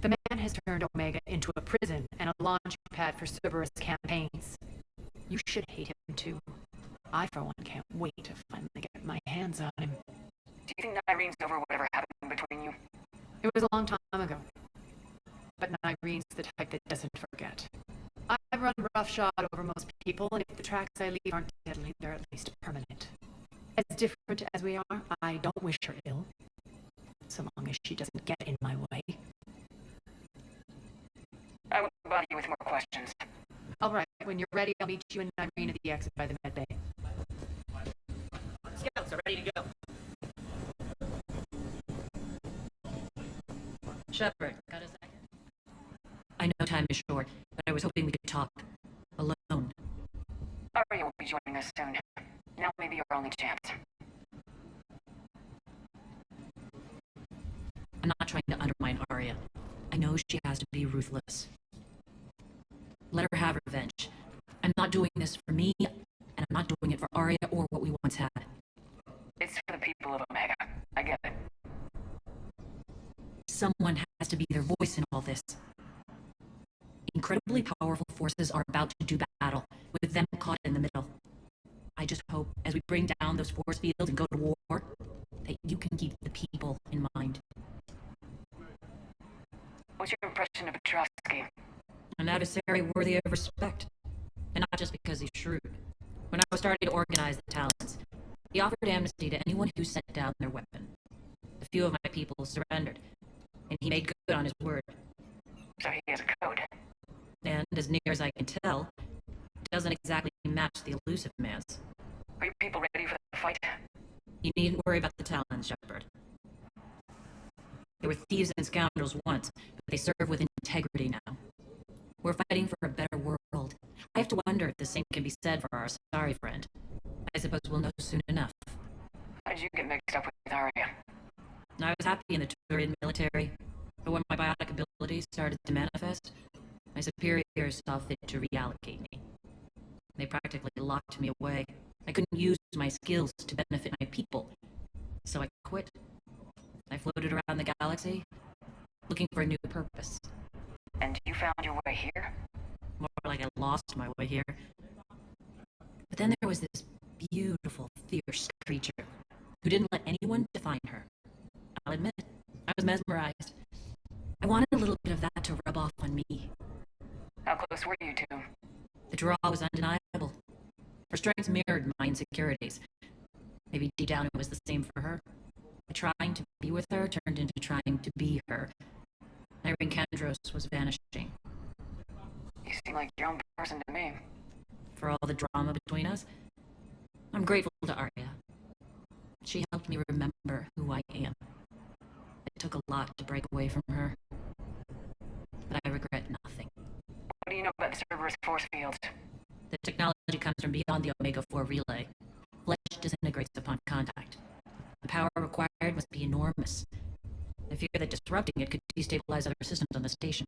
The man has turned Omega into a prison and a launch pad for Cerberus campaigns. You should hate him too. I, for one, can't wait to finally get my hands on him. Do you think Irene's over whatever happened between you? It was a long time ago. But Irene's the type that doesn't forget. I've run roughshod over most people, and if the tracks I leave aren't deadly, they're at least permanent. As different as we are, I don't wish her ill. So long as she doesn't get in my way. I won't bother you with more questions. All right, when you're ready, I'll meet you and Irene at the exit by the med bay. Scouts are ready to go. Shepard, got a second? I know time is short, but I was hoping we could talk. Alone. Arya will be joining us soon. Now may be our only chance. I'm not trying to undermine Arya. I know she has to be ruthless. Let her have revenge. I'm not doing this for me, and I'm not doing it for Arya or what we once had. It's for the people of Omega. I get it. Someone has to be their voice in all this. Incredibly powerful forces are about to do battle, with them caught in the middle. I just hope, as we bring down those force fields and go to war, that you can keep the people in mind. What's your impression of Petrovsky? An adversary worthy of respect. And not just because he's shrewd. When I was starting to organize the Talons, he offered amnesty to anyone who set down their weapon. A few of my people surrendered, and he made good on his word. So he has a code. And as near as I can tell, doesn't exactly match the elusive man's. Are you people ready for the fight? You needn't worry about the Talons, Shepard. They were thieves and scoundrels once, but they serve with integrity now. We're fighting for a better world. I have to wonder if the same can be said for our sorry friend. I suppose we'll know soon enough. How did you get mixed up with Arya? I was happy in the Turian military, but when my biotic abilities started to manifest, my superiors saw fit to reallocate me. They practically locked me away. I couldn't use my skills to benefit my people, so I quit. I floated around the galaxy, looking for a new purpose. And you found your way here? More like I lost my way here. But then there was this beautiful, fierce creature who didn't let anyone define her. I'll admit, I was mesmerized. I wanted a little bit of that to rub off on me. How close were you two? The draw was undeniable. Her strengths mirrored my insecurities. Maybe deep down it was the same for her. Trying to be with her turned into trying to be her. Irene Kandros was vanishing. You seem like your own person to me. For all the drama between us, I'm grateful to Arya. She helped me remember who I am. It took a lot to break away from her, but I regret nothing. What do you know about the Cerberus force fields? The technology comes from beyond the Omega-4 relay. Flesh disintegrates upon contact. The power required must be enormous. I fear that disrupting it could destabilize other systems on the station.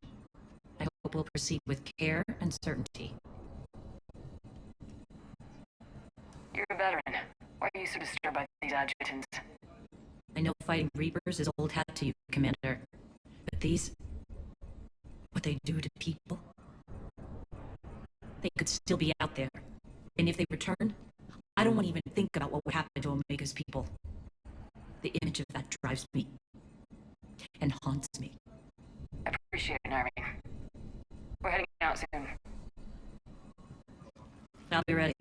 I hope we'll proceed with care and certainty. a veteran. Why are you so disturbed by these adjutants? I know fighting Reapers is old hat to you, Commander. But these... what they do to people... they could still be out there. And if they return, I don't want to even think about what would happen to Omega's people. The image of that drives me. And haunts me. I appreciate it, Narvi. We're heading out soon. I'll be ready.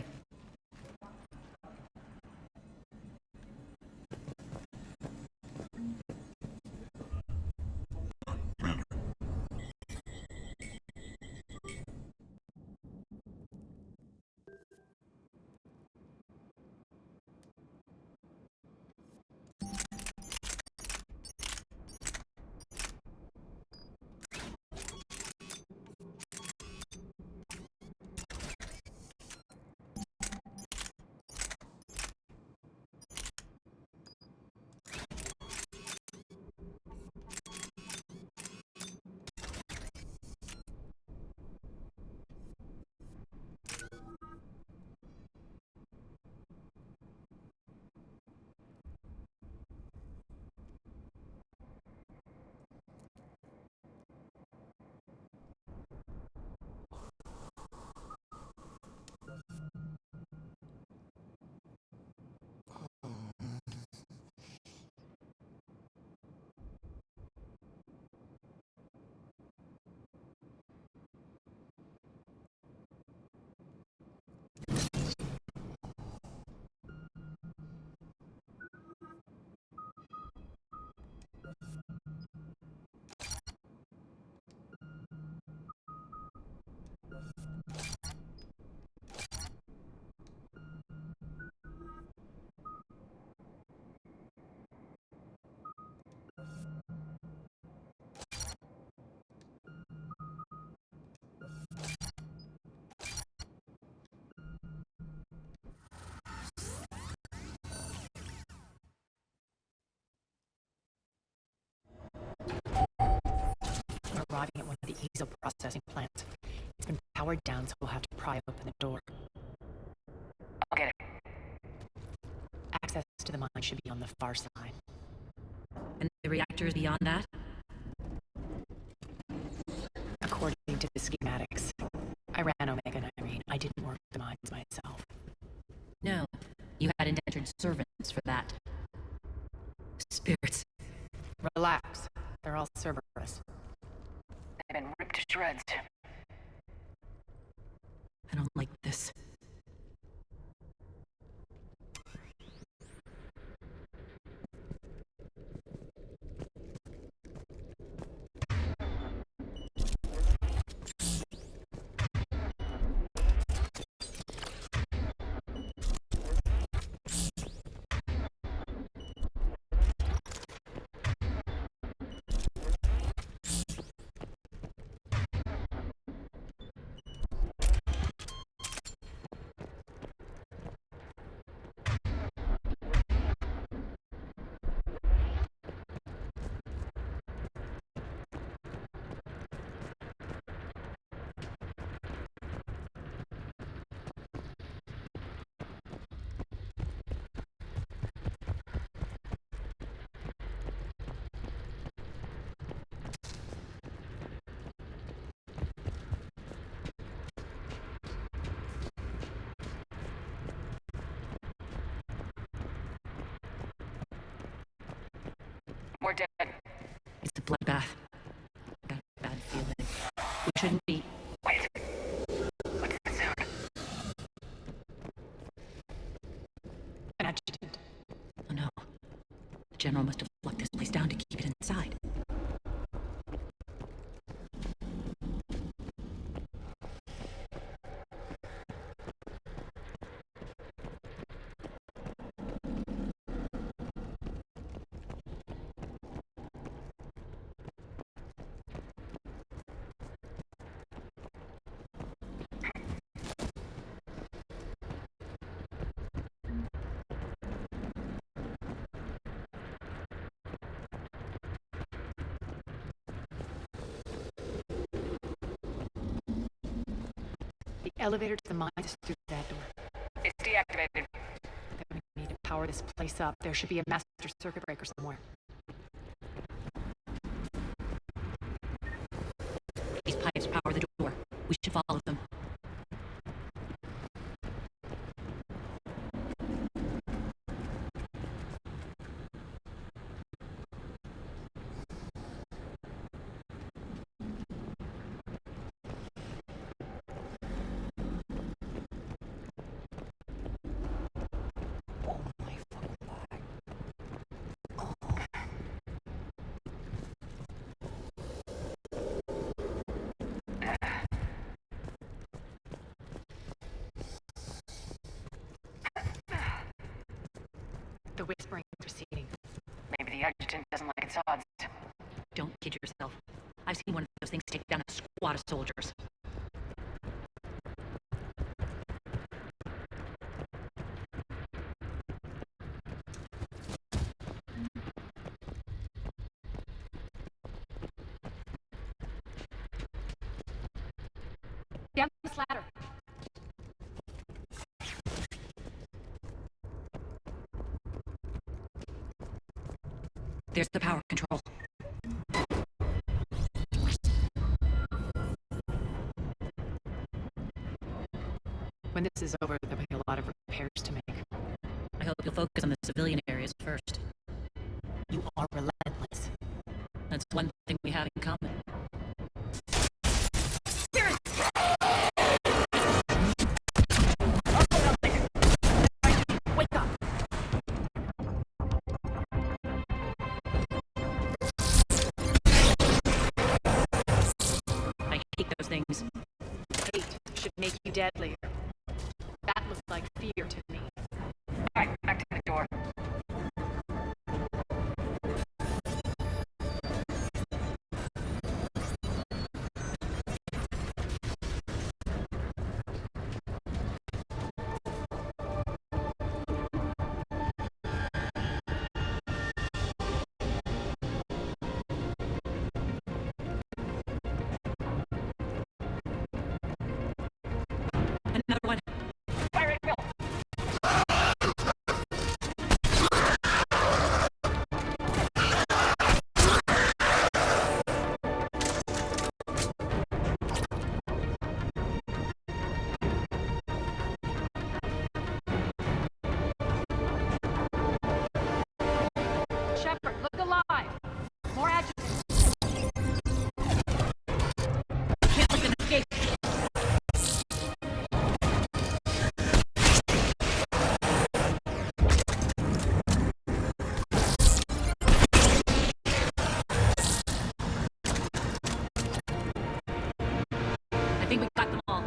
Arriving at one of the easel processing plants. It's been powered down, so we'll have to pry open the door. I'll get it. Access to the mine should be on the far side. And the reactor is beyond that? According to the schematics. I ran Omega and Irene. I didn't work the mines myself. No. You had indentured servants for that. Spirits. Relax. They're all Cerberus. They've been ripped to shreds. I don't like this. We're dead. It's a bloodbath. Got a bad feeling. We shouldn't be... Wait. What's that sound? An adjutant. Oh no. The General must have locked this place down to keep it inside. The elevator to the mines is through that door. It's deactivated. Then we need to power this place up. There should be a master circuit breaker somewhere. These pipes power the door. We should follow them. The whispering is receding. Maybe the adjutant doesn't like its odds. Don't kid yourself. I've seen one of those things take down a squad of soldiers. Down this ladder. There's the power control. When this is over, there'll be a lot of repairs to make. I hope you'll focus on the civilian areas first. You are relentless. That's one thing we have in common. Wake up! I hate those things. Hate should make you deadlier. That looked like fear to me. Alright, back to the door. Another one. Fire at will. Shepard, look alive! More adjutants. Can't let them escape. I think we got them all.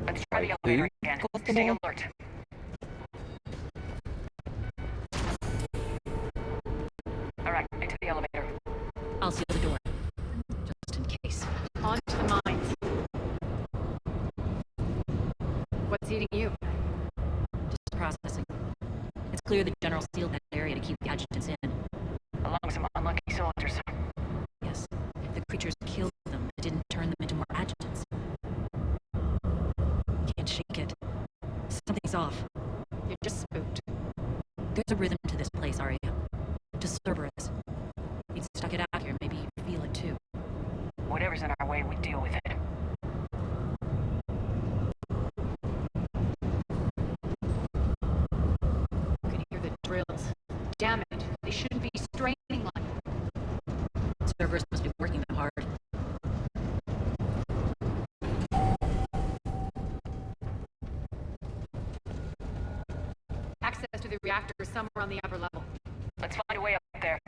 Let's try the elevator again. Stay alert. Alright, into the elevator. I'll seal the door. Just in case. On to the mines. What's eating you? Just processing. It's clear the general sealed that area to keep the adjutants in. Along with some unlucky soldiers. Yes. The creatures killed them. It didn't turn them into more adjutants. Can't shake it. Something's off. You're just spooked. There's a rhythm to this place, Arya. To Cerberus. He'd stuck it out here. Maybe you'd feel it too. Whatever's in our way, we deal with it. You can hear the drills. Damn it. They shouldn't be straining like that. Cerberus must be working them hard. Access to the reactor is somewhere on the upper level. Let's find a way up there.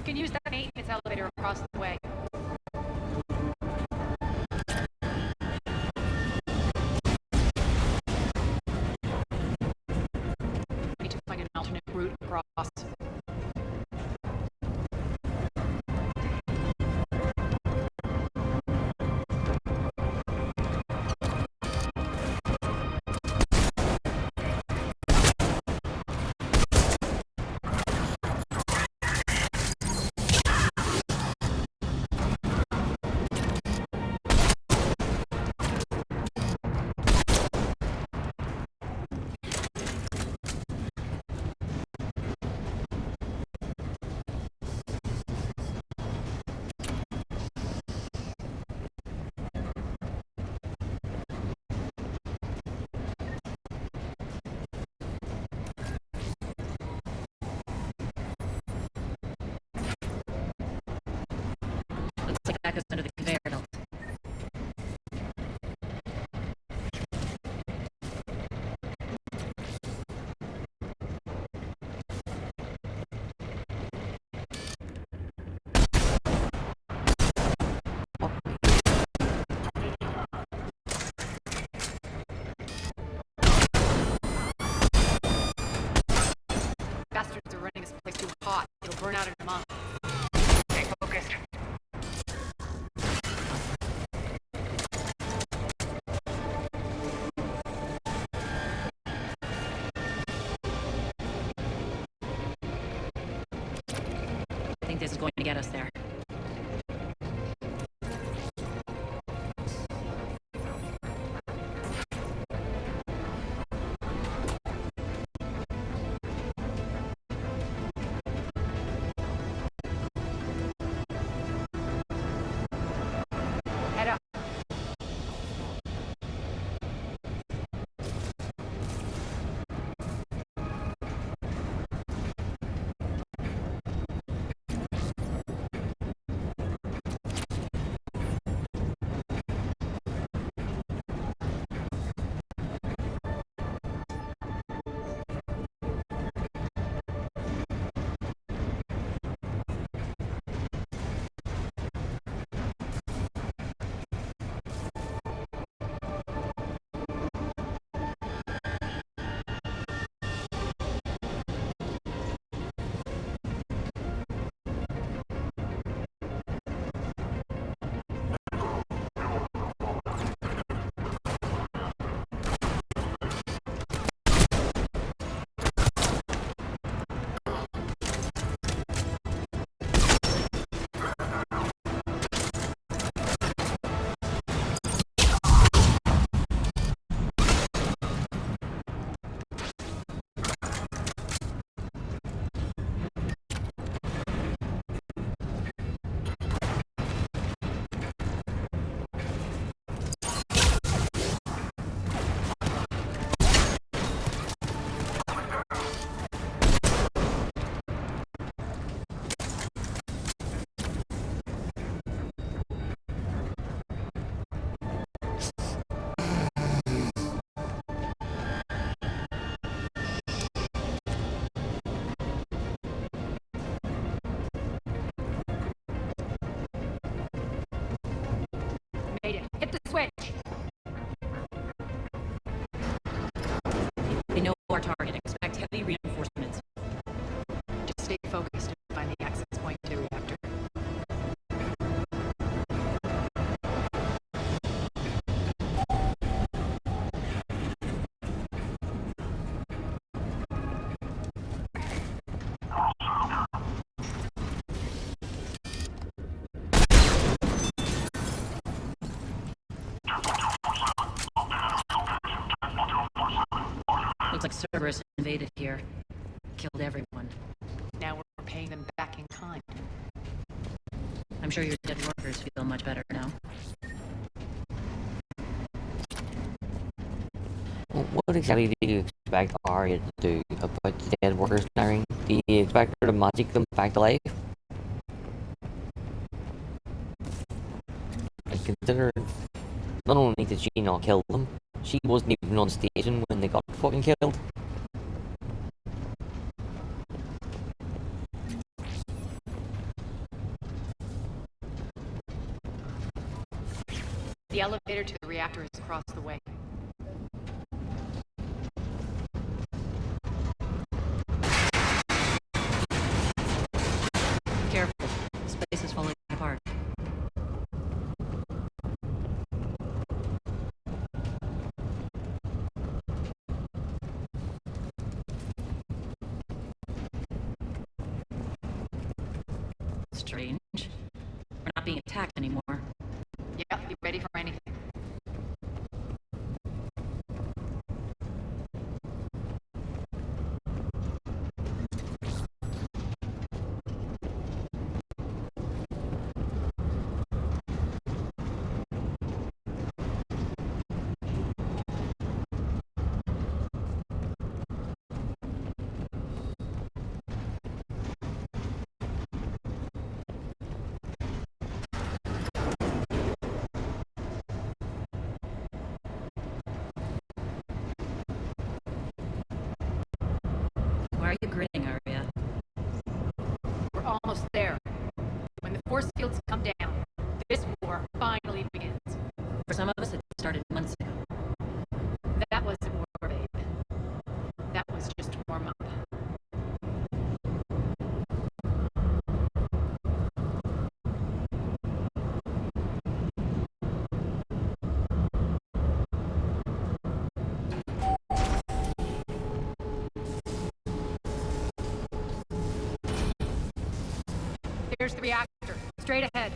can use that maintenance elevator across the way. I need to find an alternate route across. Looks like that goes under the conveyor belt. Bastards are running this place too hot. It'll burn out in a month. Stay focused. I think this is going to get us there. Head up. Made it. Hit the switch. They know our target. Expect heavy reinforcements. Just stay focused and find the access point to the reactor. Looks like Cerberus invaded here. Killed everyone. Now we're paying them back in kind. I'm sure your dead workers feel much better now. What exactly do you expect Arya to do about the dead workers dying? Do you expect her to magic them back to life? And consider, not only did she not kill them, she wasn't even on station when they got fucking killed. strange. We're not being attacked anymore. Yeah, be ready for anything. Why are you grinning, Arya? We're almost there. When the force fields come down, this war finally begins. For some of us, it started months ago. That wasn't war, babe. That was just warm up. There's the reactor. Straight ahead.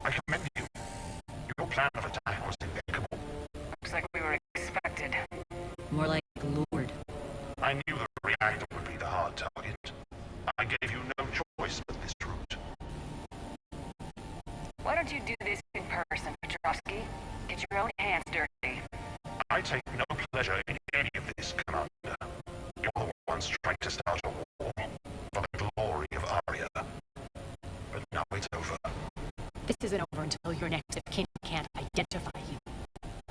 I commend you. Your plan of attack was impeccable. Looks like we were expected. More like lured. I knew the reactor would be the hard target. I gave you no choice but this route. Why don't you do this in person, Petrovsky? Get your own hands dirty. I take no pleasure in any of this, Commander. You're the ones trying to start a war for the glory of Arya. But now it's over. This isn't over until your next of kin can't identify you.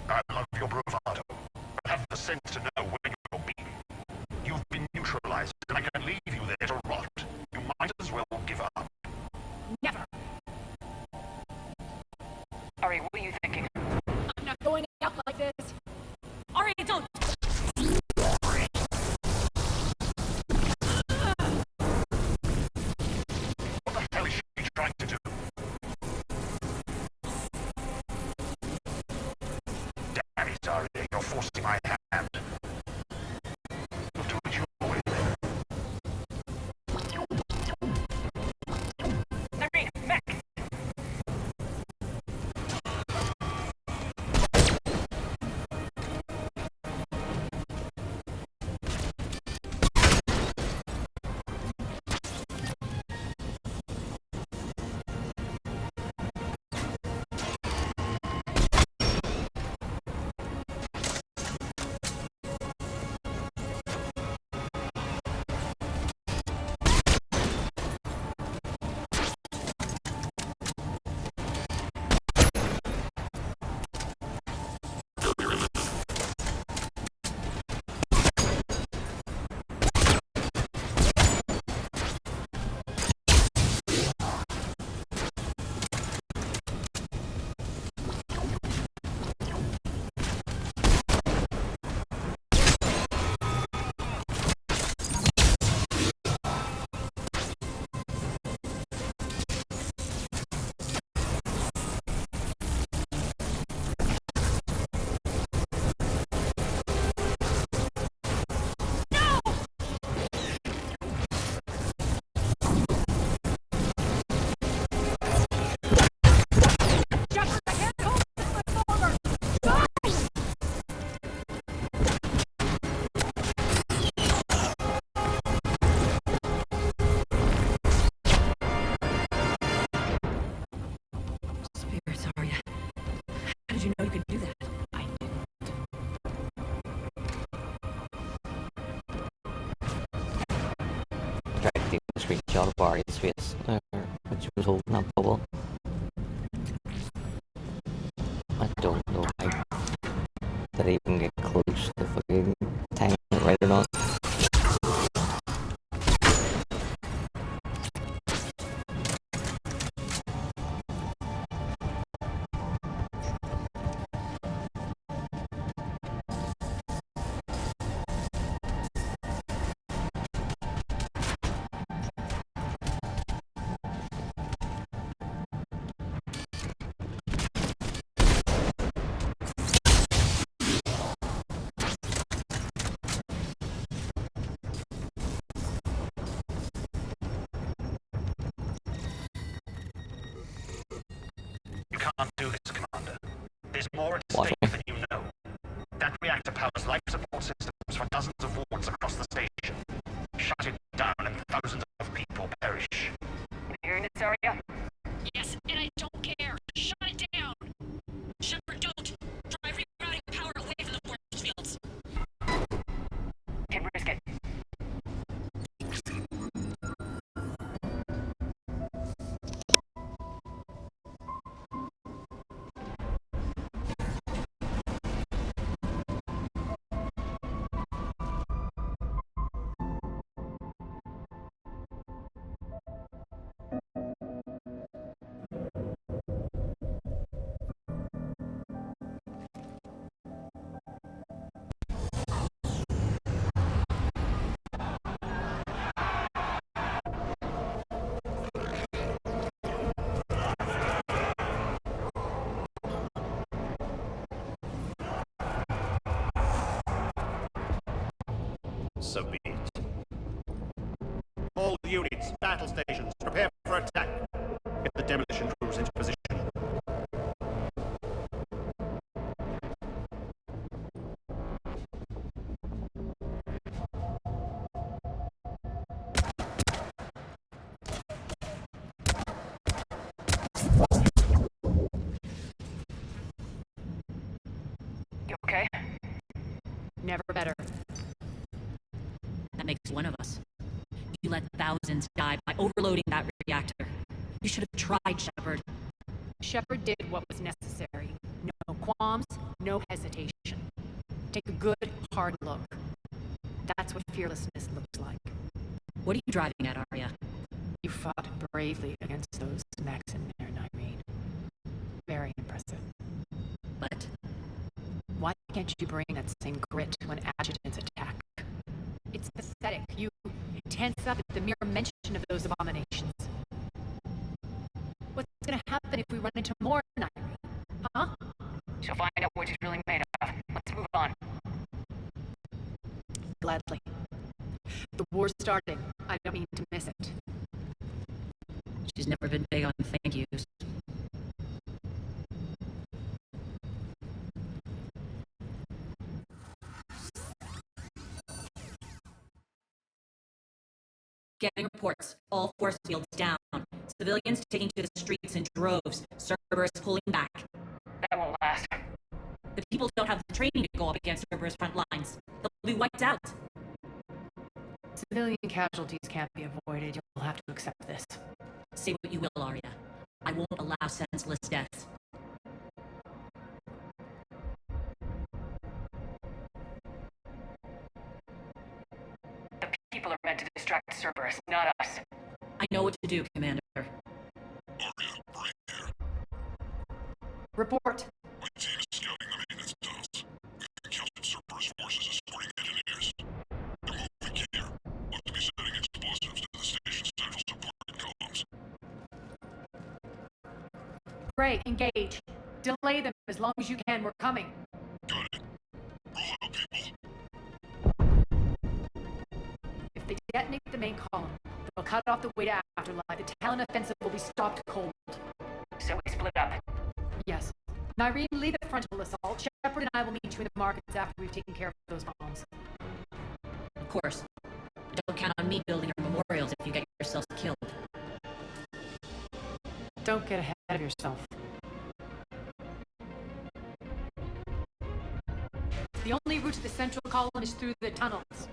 I love your bravado, but have the sense to know where you're beaten. You've been neutralized, and I can leave you there to rot. You might as well give up. Never. Ari, what are you thinking? I'm not going out like this. Arya, don't! What the hell is she trying to do? Damn it, Arya, you're forcing my hand. You'll do it your way then. Irina, Max! Spirits, Arya. How did you know you could do that? I didn't. Tried to take a screenshot of Arya's face when she was holding that bubble. I don't know if I did even get close to fucking timing it right or not. units, battle stations, prepare for attack. Get the demolition crews into position. You okay? Never better. That makes one of us. You let thousands die by overloading that reactor. You should have tried, Shepard. Shepard did what was necessary. No qualms, no hesitation. Take a good, hard look. That's what fearlessness looks like. What are you driving at, Arya? You fought bravely against those mechs in there, Nyreen. Very impressive. But why can't you bring that same grit when adjutants attack? It's pathetic. You tense up at the mere mention of those abominations. What's gonna happen if we run into more, Nyreen? Huh? She'll find out what she's really made of. Let's move on. Gladly. The war's starting. I don't mean to miss it. She's never been big on thank yous. Getting reports. All force fields down. Civilians taking to the streets in droves. Cerberus pulling back. That won't last. The people don't have the training to go up against Cerberus front lines. They'll be wiped out. Civilian casualties can't be avoided. You'll have to accept this. Say what you will, Arya. I won't allow senseless deaths. The people are meant to distract Cerberus, not us. I know what to do, Commander. Arya, Brain here. Report. My team is scouting the maintenance tunnels. We encountered Cerberus forces escorting engineers. They're moving here. Look to be setting explosives to the station's central support columns. Great, engage. Delay them as long as you can. We're coming. Got it. Roll out, people. If they detonate the main column, they'll cut off the way to Afterlife. The Talon offensive will be stopped cold. So we split up. Yes. Nyreen, lead the frontal assault. Shepard and I will meet you in the markets after we've taken care of those bombs. Of course. But don't count on me building your memorials if you get yourselves killed. Don't get ahead of yourself. The only route to the central column is through the tunnels.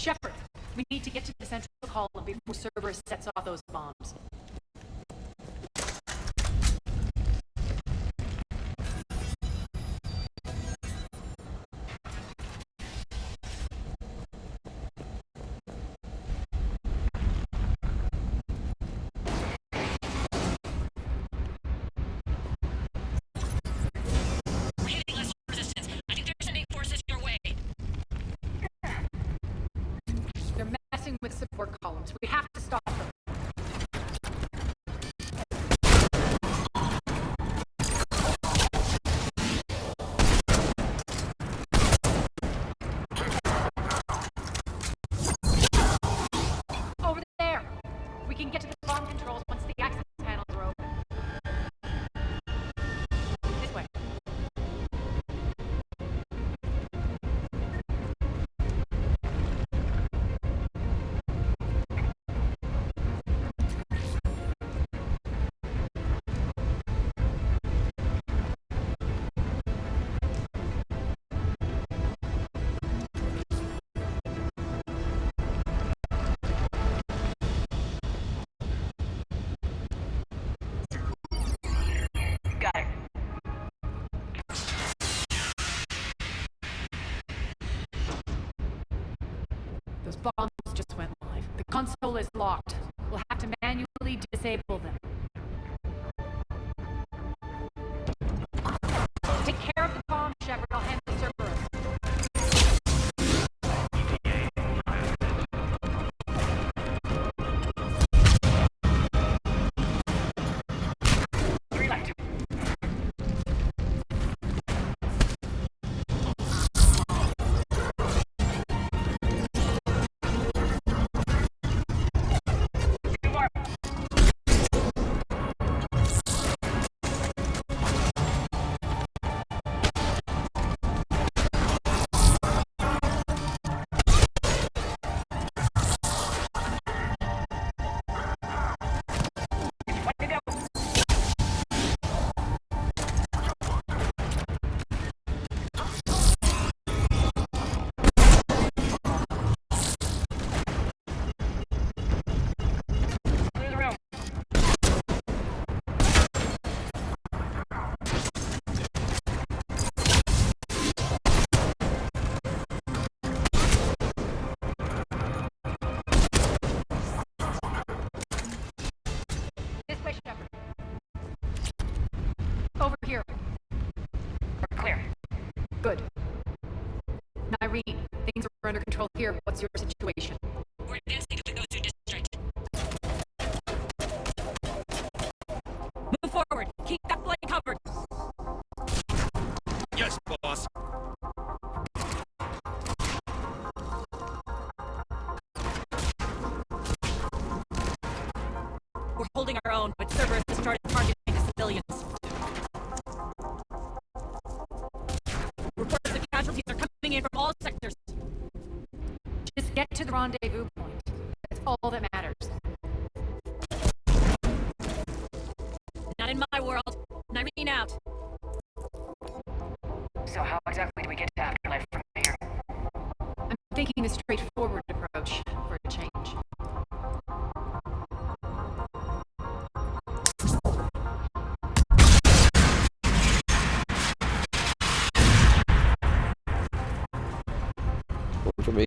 Shepard, we need to get to the central column before Cerberus sets off those bombs. We're hitting less resistance. I think they're sending forces your way. They're messing with support columns. We have to stop them. Over there! We can get to the bomb controls once the access panels are open. This way. Got it. Those bombs just went live. The console is locked. We'll have to manually disable them. Take care of the bomb, Shepard. I'll handle Cerberus. Three left. Two more. One to go. Clear the room. This way, Shepard. Over here. We're clear. Good. Irene, things are under control here. What's your situation? We're advancing to the go-to district. Move forward. Keep that blade covered. Yes, boss. We're holding our own, but Cerberus has started targeting the civilians. Reports of casualties are coming in from all sectors. Just get to the rendezvous point. That's all that matters. Not in my world. Irene out. So how exactly do we get to Afterlife from here? I'm thinking the straightforward approach for a change. For me.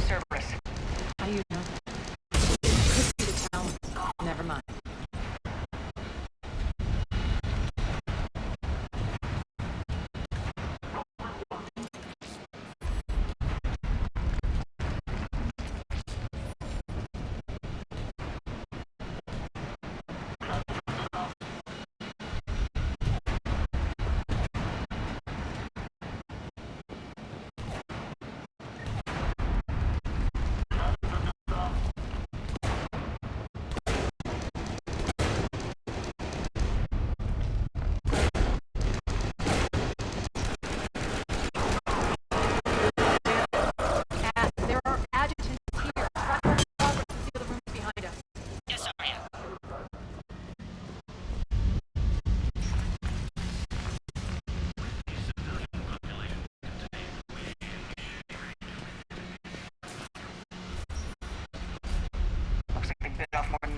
Cerberus.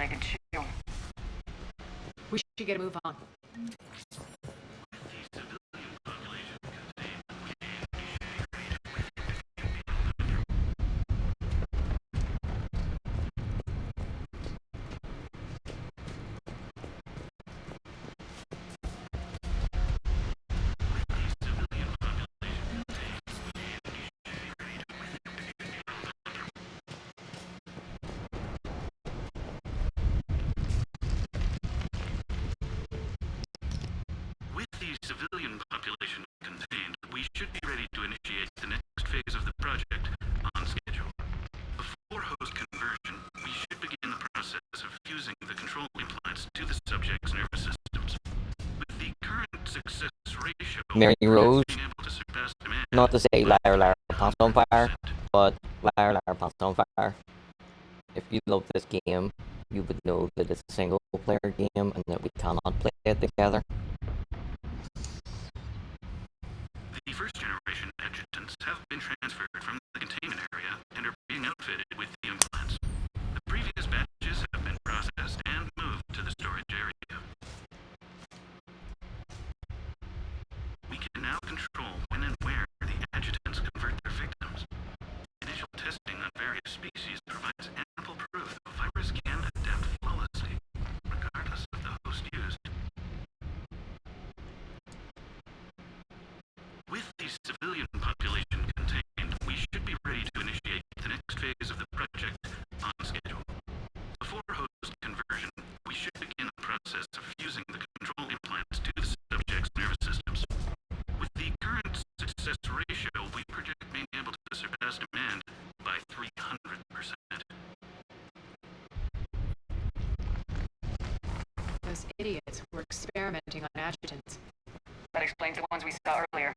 they could chew. We should get a move on. With the civilian population contained, we should be ready to initiate the next phase of the project on schedule. Before host conversion, we should begin the process of fusing the control implants to the subject's nervous systems. With the current success ratio, Mary Rose, being able to surpass demand, not to say liar, liar, pants on fire, but liar, liar, pants on fire. If you love this game, you would know that it's a single player game and that we cannot play it together. The first generation adjutants have been transferred from the containment area and are being outfitted with the implants. The previous batches have been processed and moved to the storage area. We can now control when and where the adjutants convert their victims. Initial testing on various species provides ample proof the virus can adapt flawlessly, regardless of the host used. With the civilian population contained, we should be ready to initiate the next phase of the project on schedule. Before host conversion, we should begin the process of fusing the control implants to the subject's nervous systems. With the current success ratio, we project being able to surpass demand by 300%. Those idiots were experimenting on adjutants. That explains the ones we saw earlier.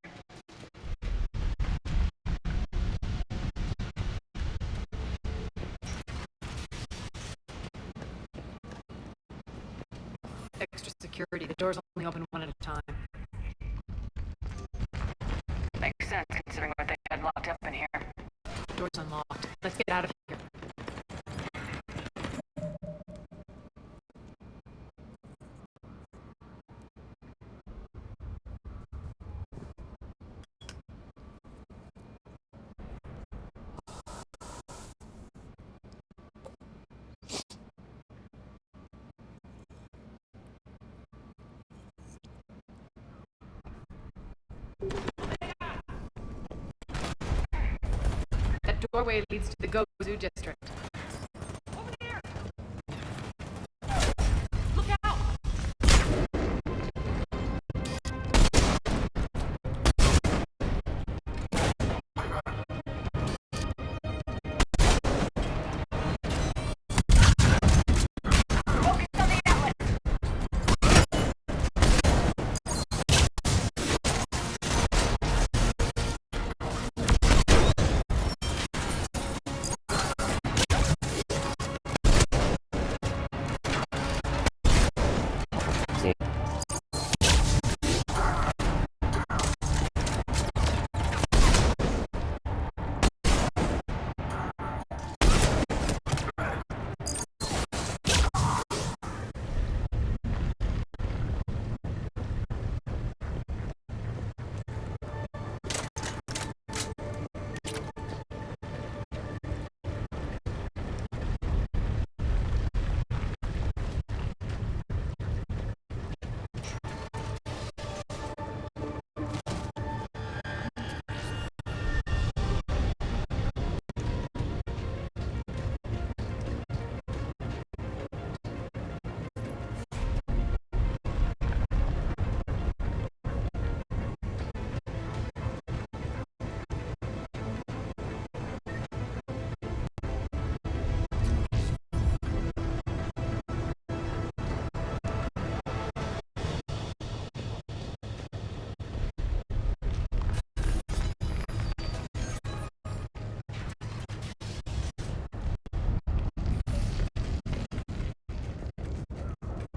Extra security. The doors only open one at a time. Makes sense considering what they had locked up in here. Doors unlocked. Let's get out of here. That doorway leads to the Gozu district. Over there! Look out!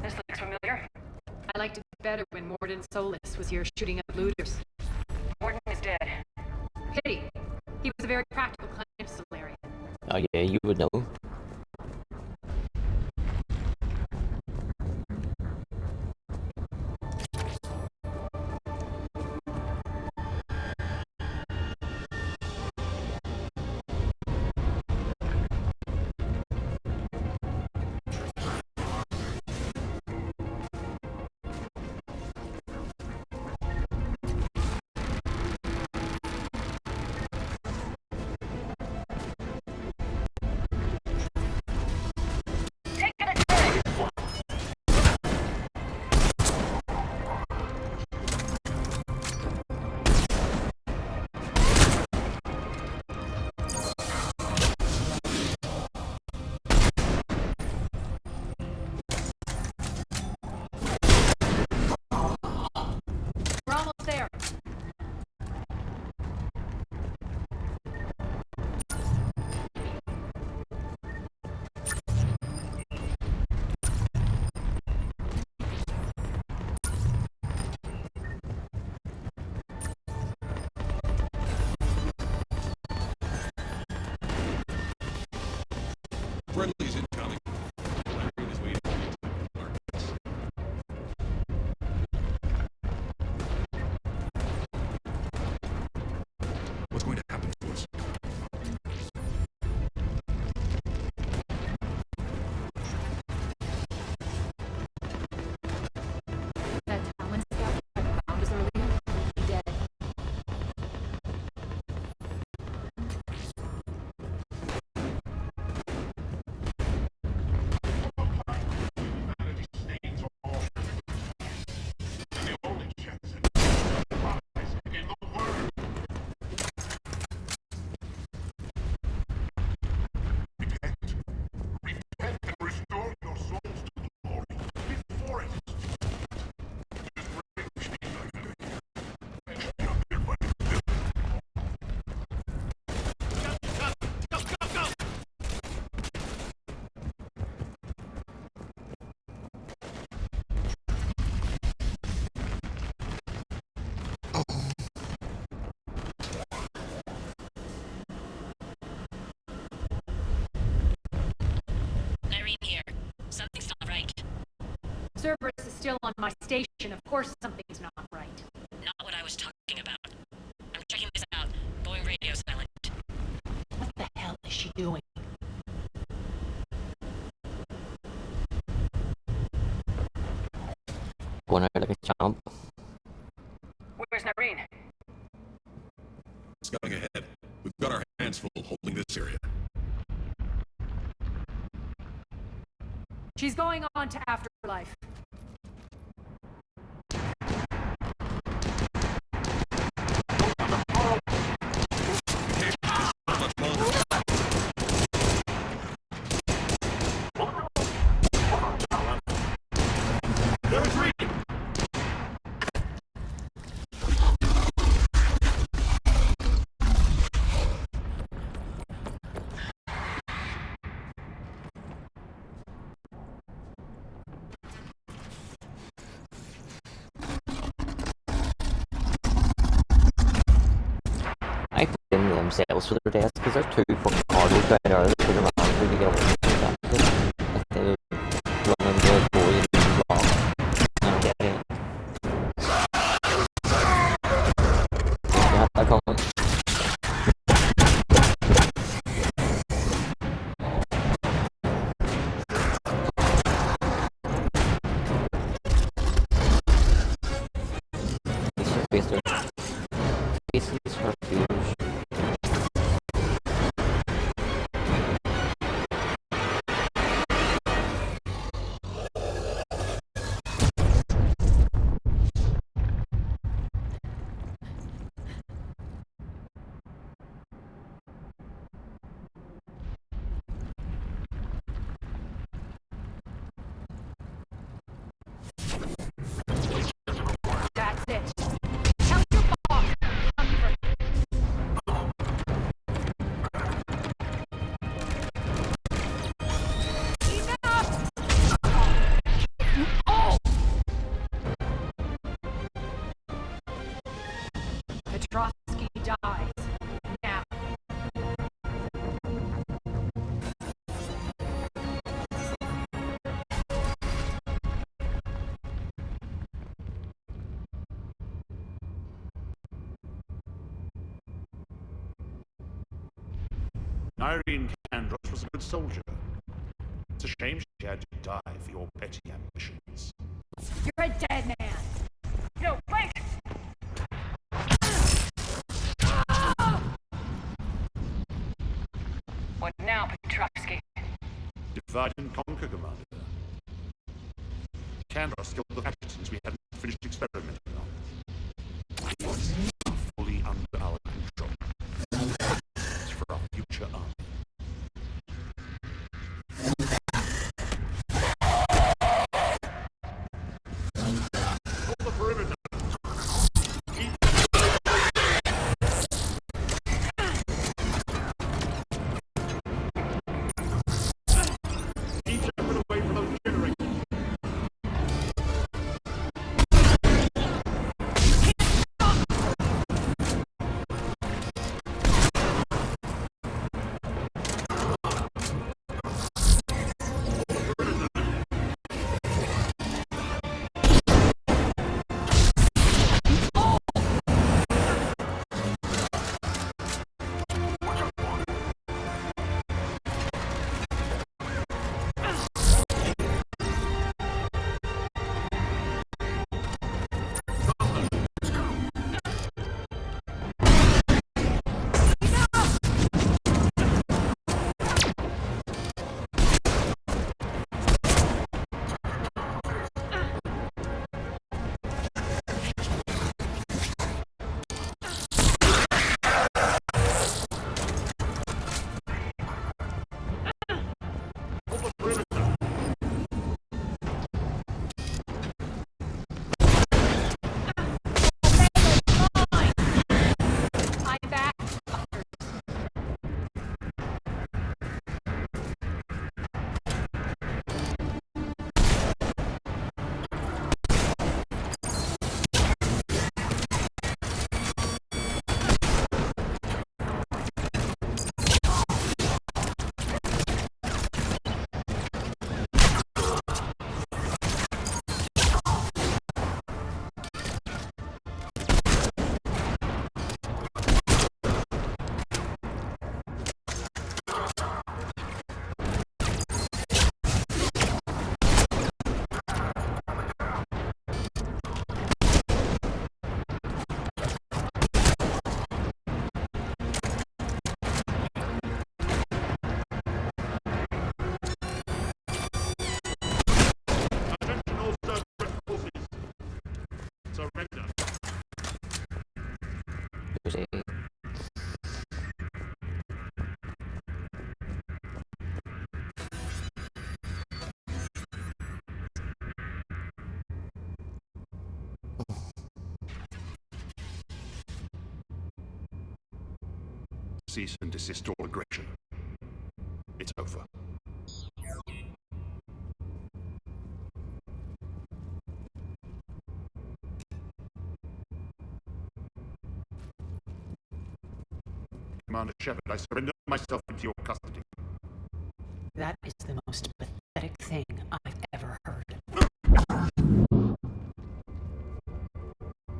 This looks familiar. I liked it better when Morden Solis was here shooting at looters. Morden is dead. Pity. He was a very practical kind of Solarian. Oh yeah, you would know. Cerberus is still on my station. Of course something's not right. Not what I was talking about. I'm checking this out. Going radio silent. What the hell is she doing? Going out like a champ. Where's Nareen? Scouting ahead. We've got our hands full holding this area. She's going on to Afterlife. I put in themselves for their deaths because they're too fucking hard to get out of the around to get up and they run into the boy and he's lost and get in. Yeah, I come. Faces her fuse. That's it. Tell your boss. Petrovsky dies. Now. Irene Candros was a good soldier. It's a shame she had to die for your petty ambitions. You're a dead man. No, wait! What now, Petrovsky? Divide and conquer, Commander. Candros killed the factions we hadn't finished experimenting on. Forces are fully under our control. It's for our future army. Hold the perimeter. Keep them away from those generators. say. Cease and desist all aggression. It's over. Commander Shepard, I surrender myself into your custody. That is the most pathetic thing I've ever heard.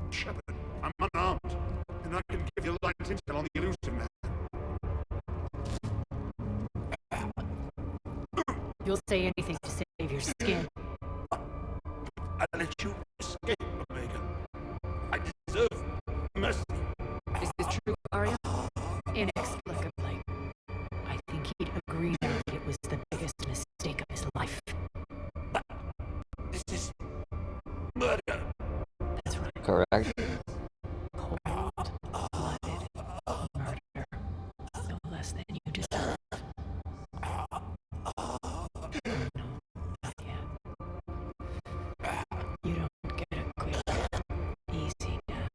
Shepard, I'm unarmed, and I can give you light intel on the elusive man. You'll say anything to save your skin. I let you escape, Omega. I deserve mercy. Is this true, Arya? Inexplicably. I think he'd agree now that it was the biggest mistake of his life. This is murder. That's right. Correct. Cold-blooded murder. No less than you deserve. No, not yet. You don't get a quick, easy death.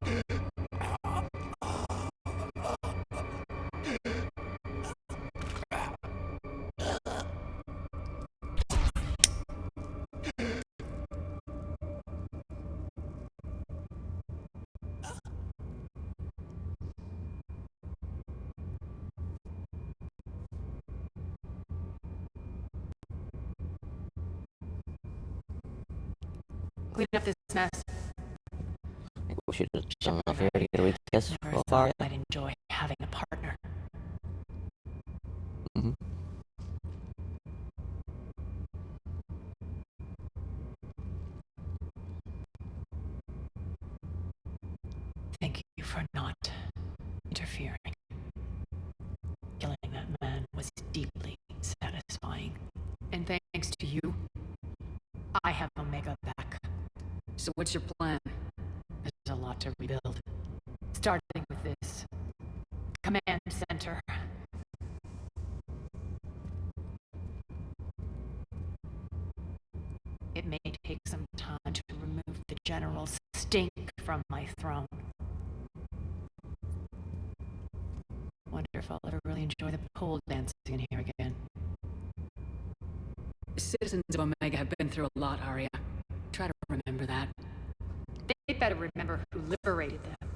Clean up this mess. I think we should have done enough here to get a weak kiss. Never Well, thought Arya. I'd enjoy having a partner. Mm-hmm. Thank you for not interfering. Killing that man was deeply satisfying. And thanks to you, I have Omega back. So what's your plan? There's a lot to rebuild. Starting with this command center. It may take some time to remove the general's stink from my throne. Wonder if I'll ever really enjoy the pole dancing in here again. The citizens of Omega have been through a lot, Arya. Try to remember that. They better remember who liberated them.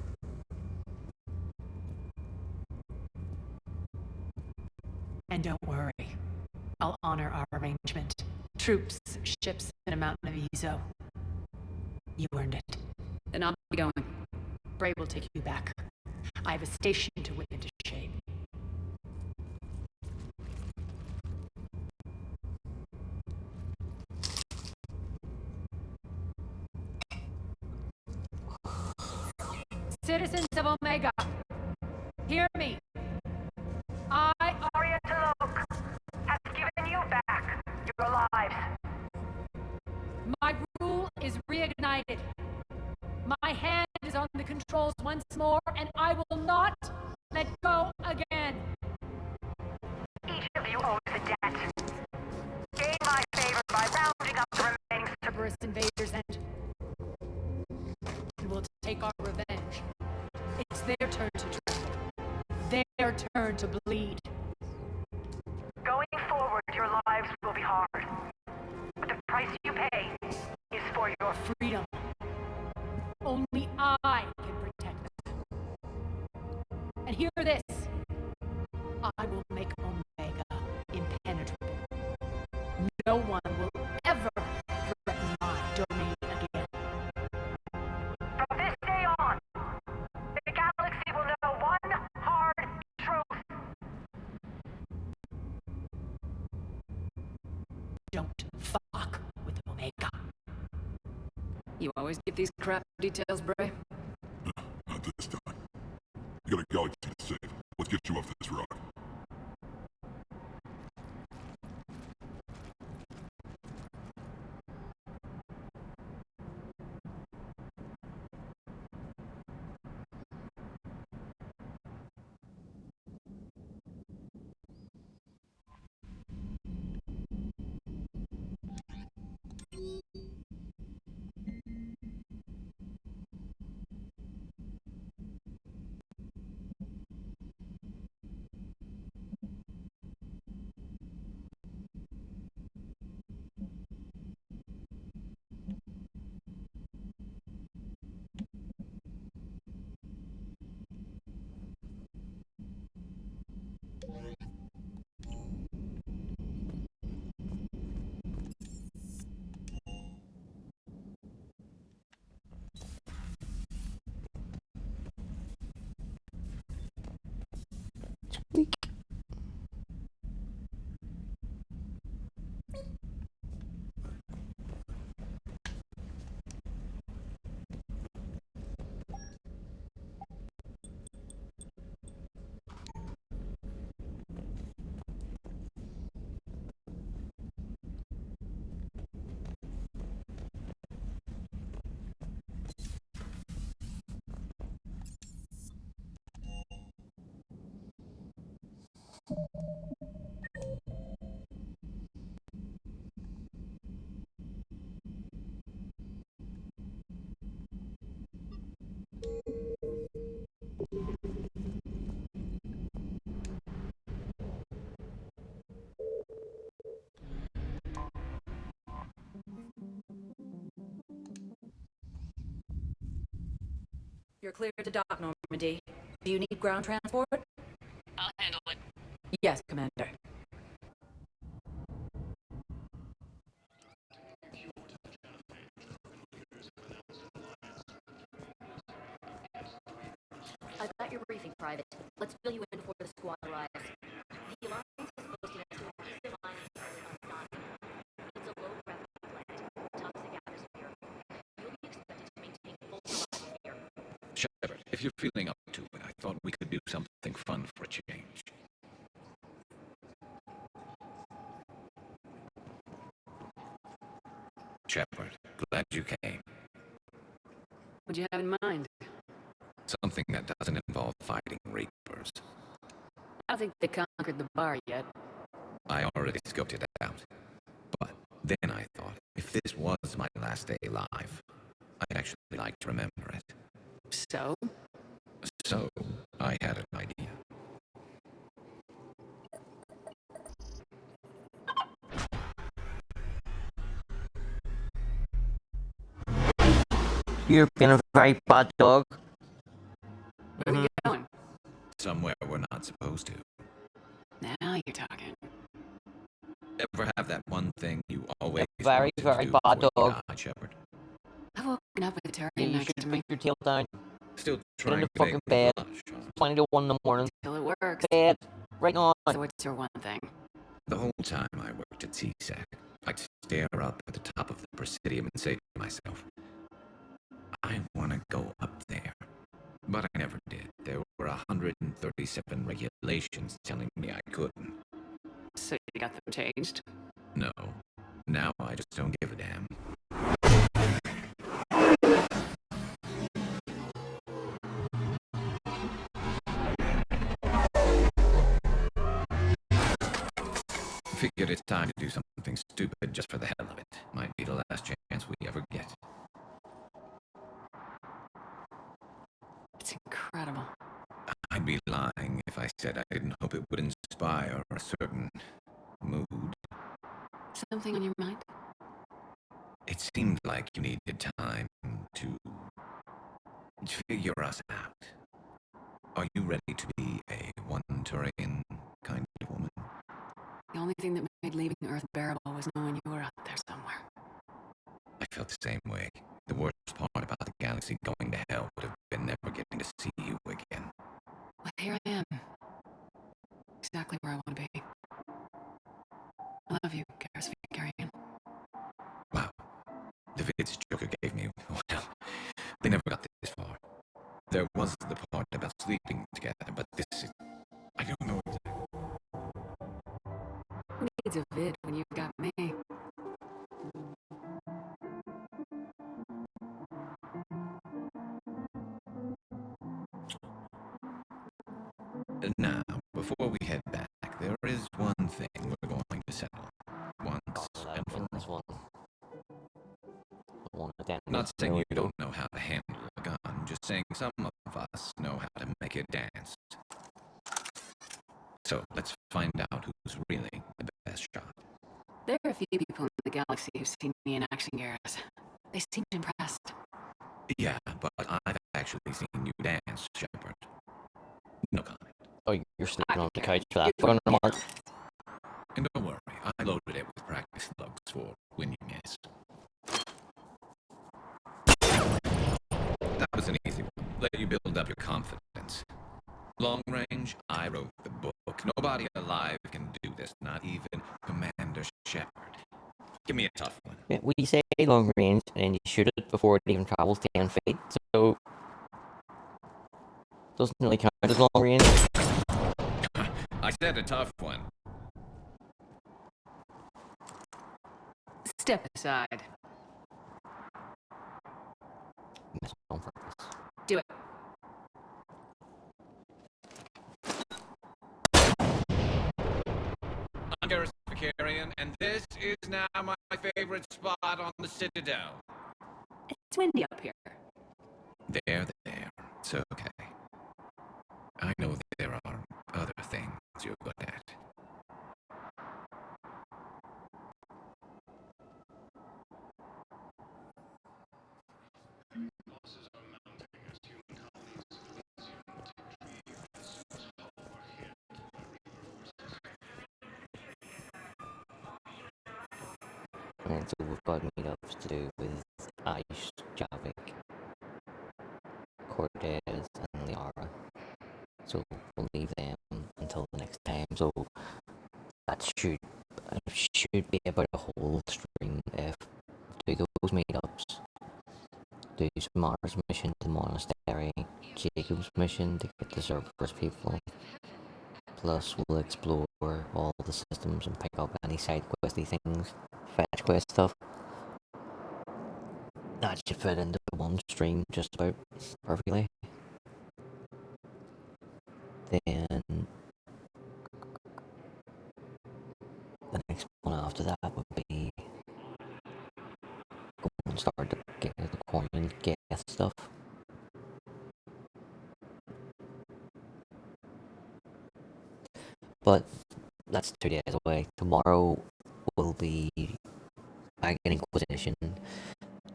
And don't worry, I'll honor our arrangement. Troops, ships, and a mountain of Ezo. You earned it. Then I'll be going. Bray will take you back. I have a station to whip into shape. Citizens of Omega, hear me. I, Arya Talok, have given you back your lives. my rule is reignited. My hand is on the controls once more, and I will not let go again. Each of you owes a debt. Gain my favor by rounding up the remaining Cerberus invaders, and we'll take our revenge. It's their turn to tremble. Their turn to bleed. Going forward, your lives will be hard. But the price you pay is for your Freedom. Only I can protect them. And hear this. I will make Omega impenetrable. No one will ever threaten my domain again. From this day on, the galaxy will know one hard truth. Don't fuck with Omega. You always get these crap details, Bray? Not this time. You got a galaxy to save. Let's get you off this rock. You're clear to dock, Normandy. Do you need ground transport? I'll handle it. Yes, Commander. I've got your briefing, Private. Let's fill you in before the squad arrives. The Alliance is posted next to a massive island unknown. It's a low-gravity planet, toxic atmosphere. You'll be expected to maintain full survival here. Shepard, if you're feeling up to it, I thought we could do something fun for a change. Shepard, glad you came. What'd you have in mind? Something that doesn't involve fighting Reapers. I don't think they conquered the bar yet. I already scoped it out. But then I thought, if this was my last day alive, I'd actually like to remember it. So? So, I had an idea. You're being a very bad dog. Where are we going? Somewhere we're not supposed to. Now you're talking. Ever have that one thing you always Very, wanted very to do bad before you dog. died, Shepard? I've woken up with a Terrier You next should to stick me. your tail down. Still Get trying in the to make fucking me bed. blush, huh? 20 to 1 in the morning. Till it works. Bed. Right on. So what's your one thing? The whole time I worked at CSAC, I'd stare up at the top of the Presidium and say to myself, I want to go up there. But I never did. There were 137 regulations telling me I couldn't. So you got them changed? No. Now I just don't give a damn. Figured it's time to do something stupid just for the hell of it. Might be the last chance we ever get. It's incredible. I'd be lying if I said I didn't hope it would inspire a certain mood. Something on your mind? It seemed like you needed time to figure us out. Are you ready to be a one-Turian kind of woman? The only thing that made leaving Earth bearable was knowing you were out there somewhere. I felt the same way. The worst part about the galaxy going to hell would have been never getting to see you again. Well, here I am. Exactly where I want to be. I love you, Garrus Vicarian. Wow. The vids Joker gave me, well, they never got this far. There was the part about sleeping together, but this is... I don't know exactly. Who needs a vid when you've got me? Now, before we head back, there is one thing we're going to settle. Once and for all. Not saying you don't know how to handle a gun, just saying some of us know how to make it dance. So, let's find out who's really the best shot. There are a few people in the galaxy who've seen me in action, Garrus. They seemed impressed. Yeah, but I've actually seen you dance, Shepard. No comment. Oh, you're sleeping on the couch for that. Fucking remark. And don't worry, I loaded it with practice slugs for when you miss. That was an easy one. Let you build up your confidence. Long range, I wrote the book. Nobody alive can do this, not even Commander Shepard. Give me a tough one. Yeah, we say long range, and then you shoot it before it even travels 10 feet, so... Doesn't really count as long range. I said a tough one. Step aside. Miss on purpose. Do it. And this is now my favorite spot on the Citadel. It's windy up here. There. It's okay. I know there are other things you're good at. And so we've got meetups to do with Ice, Javik, Cortez, and Liara. So we'll leave them until the next time. So that should be about a whole stream if do those meetups, do Mars mission to the monastery, Jacob's mission to get the Cerberus people. Plus we'll explore all the systems and pick up any side questy things, fetch quest stuff. That should fit into one stream just about perfectly. Then the next one after that would be go and start to get the Corman gas stuff. But that's 2 days away. Tomorrow will be back in Inquisition,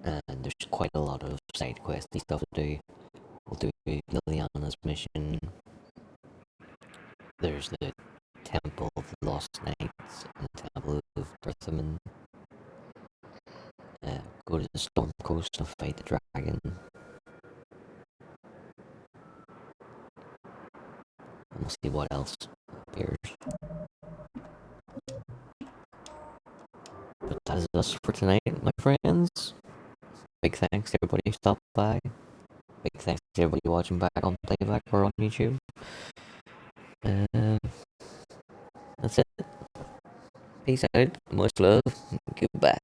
and there's quite a lot of side questy stuff to do. We'll do Liliana's mission. There's the Temple of the Lost Knights and the Temple of Berthaman. Go to the Storm Coast and fight the dragon. And we'll see what else appears. But that is us for tonight, my friends. Big thanks to everybody who stopped by. Big thanks to everybody watching back on playback or on YouTube. That's it. Peace out. Much love. Goodbye.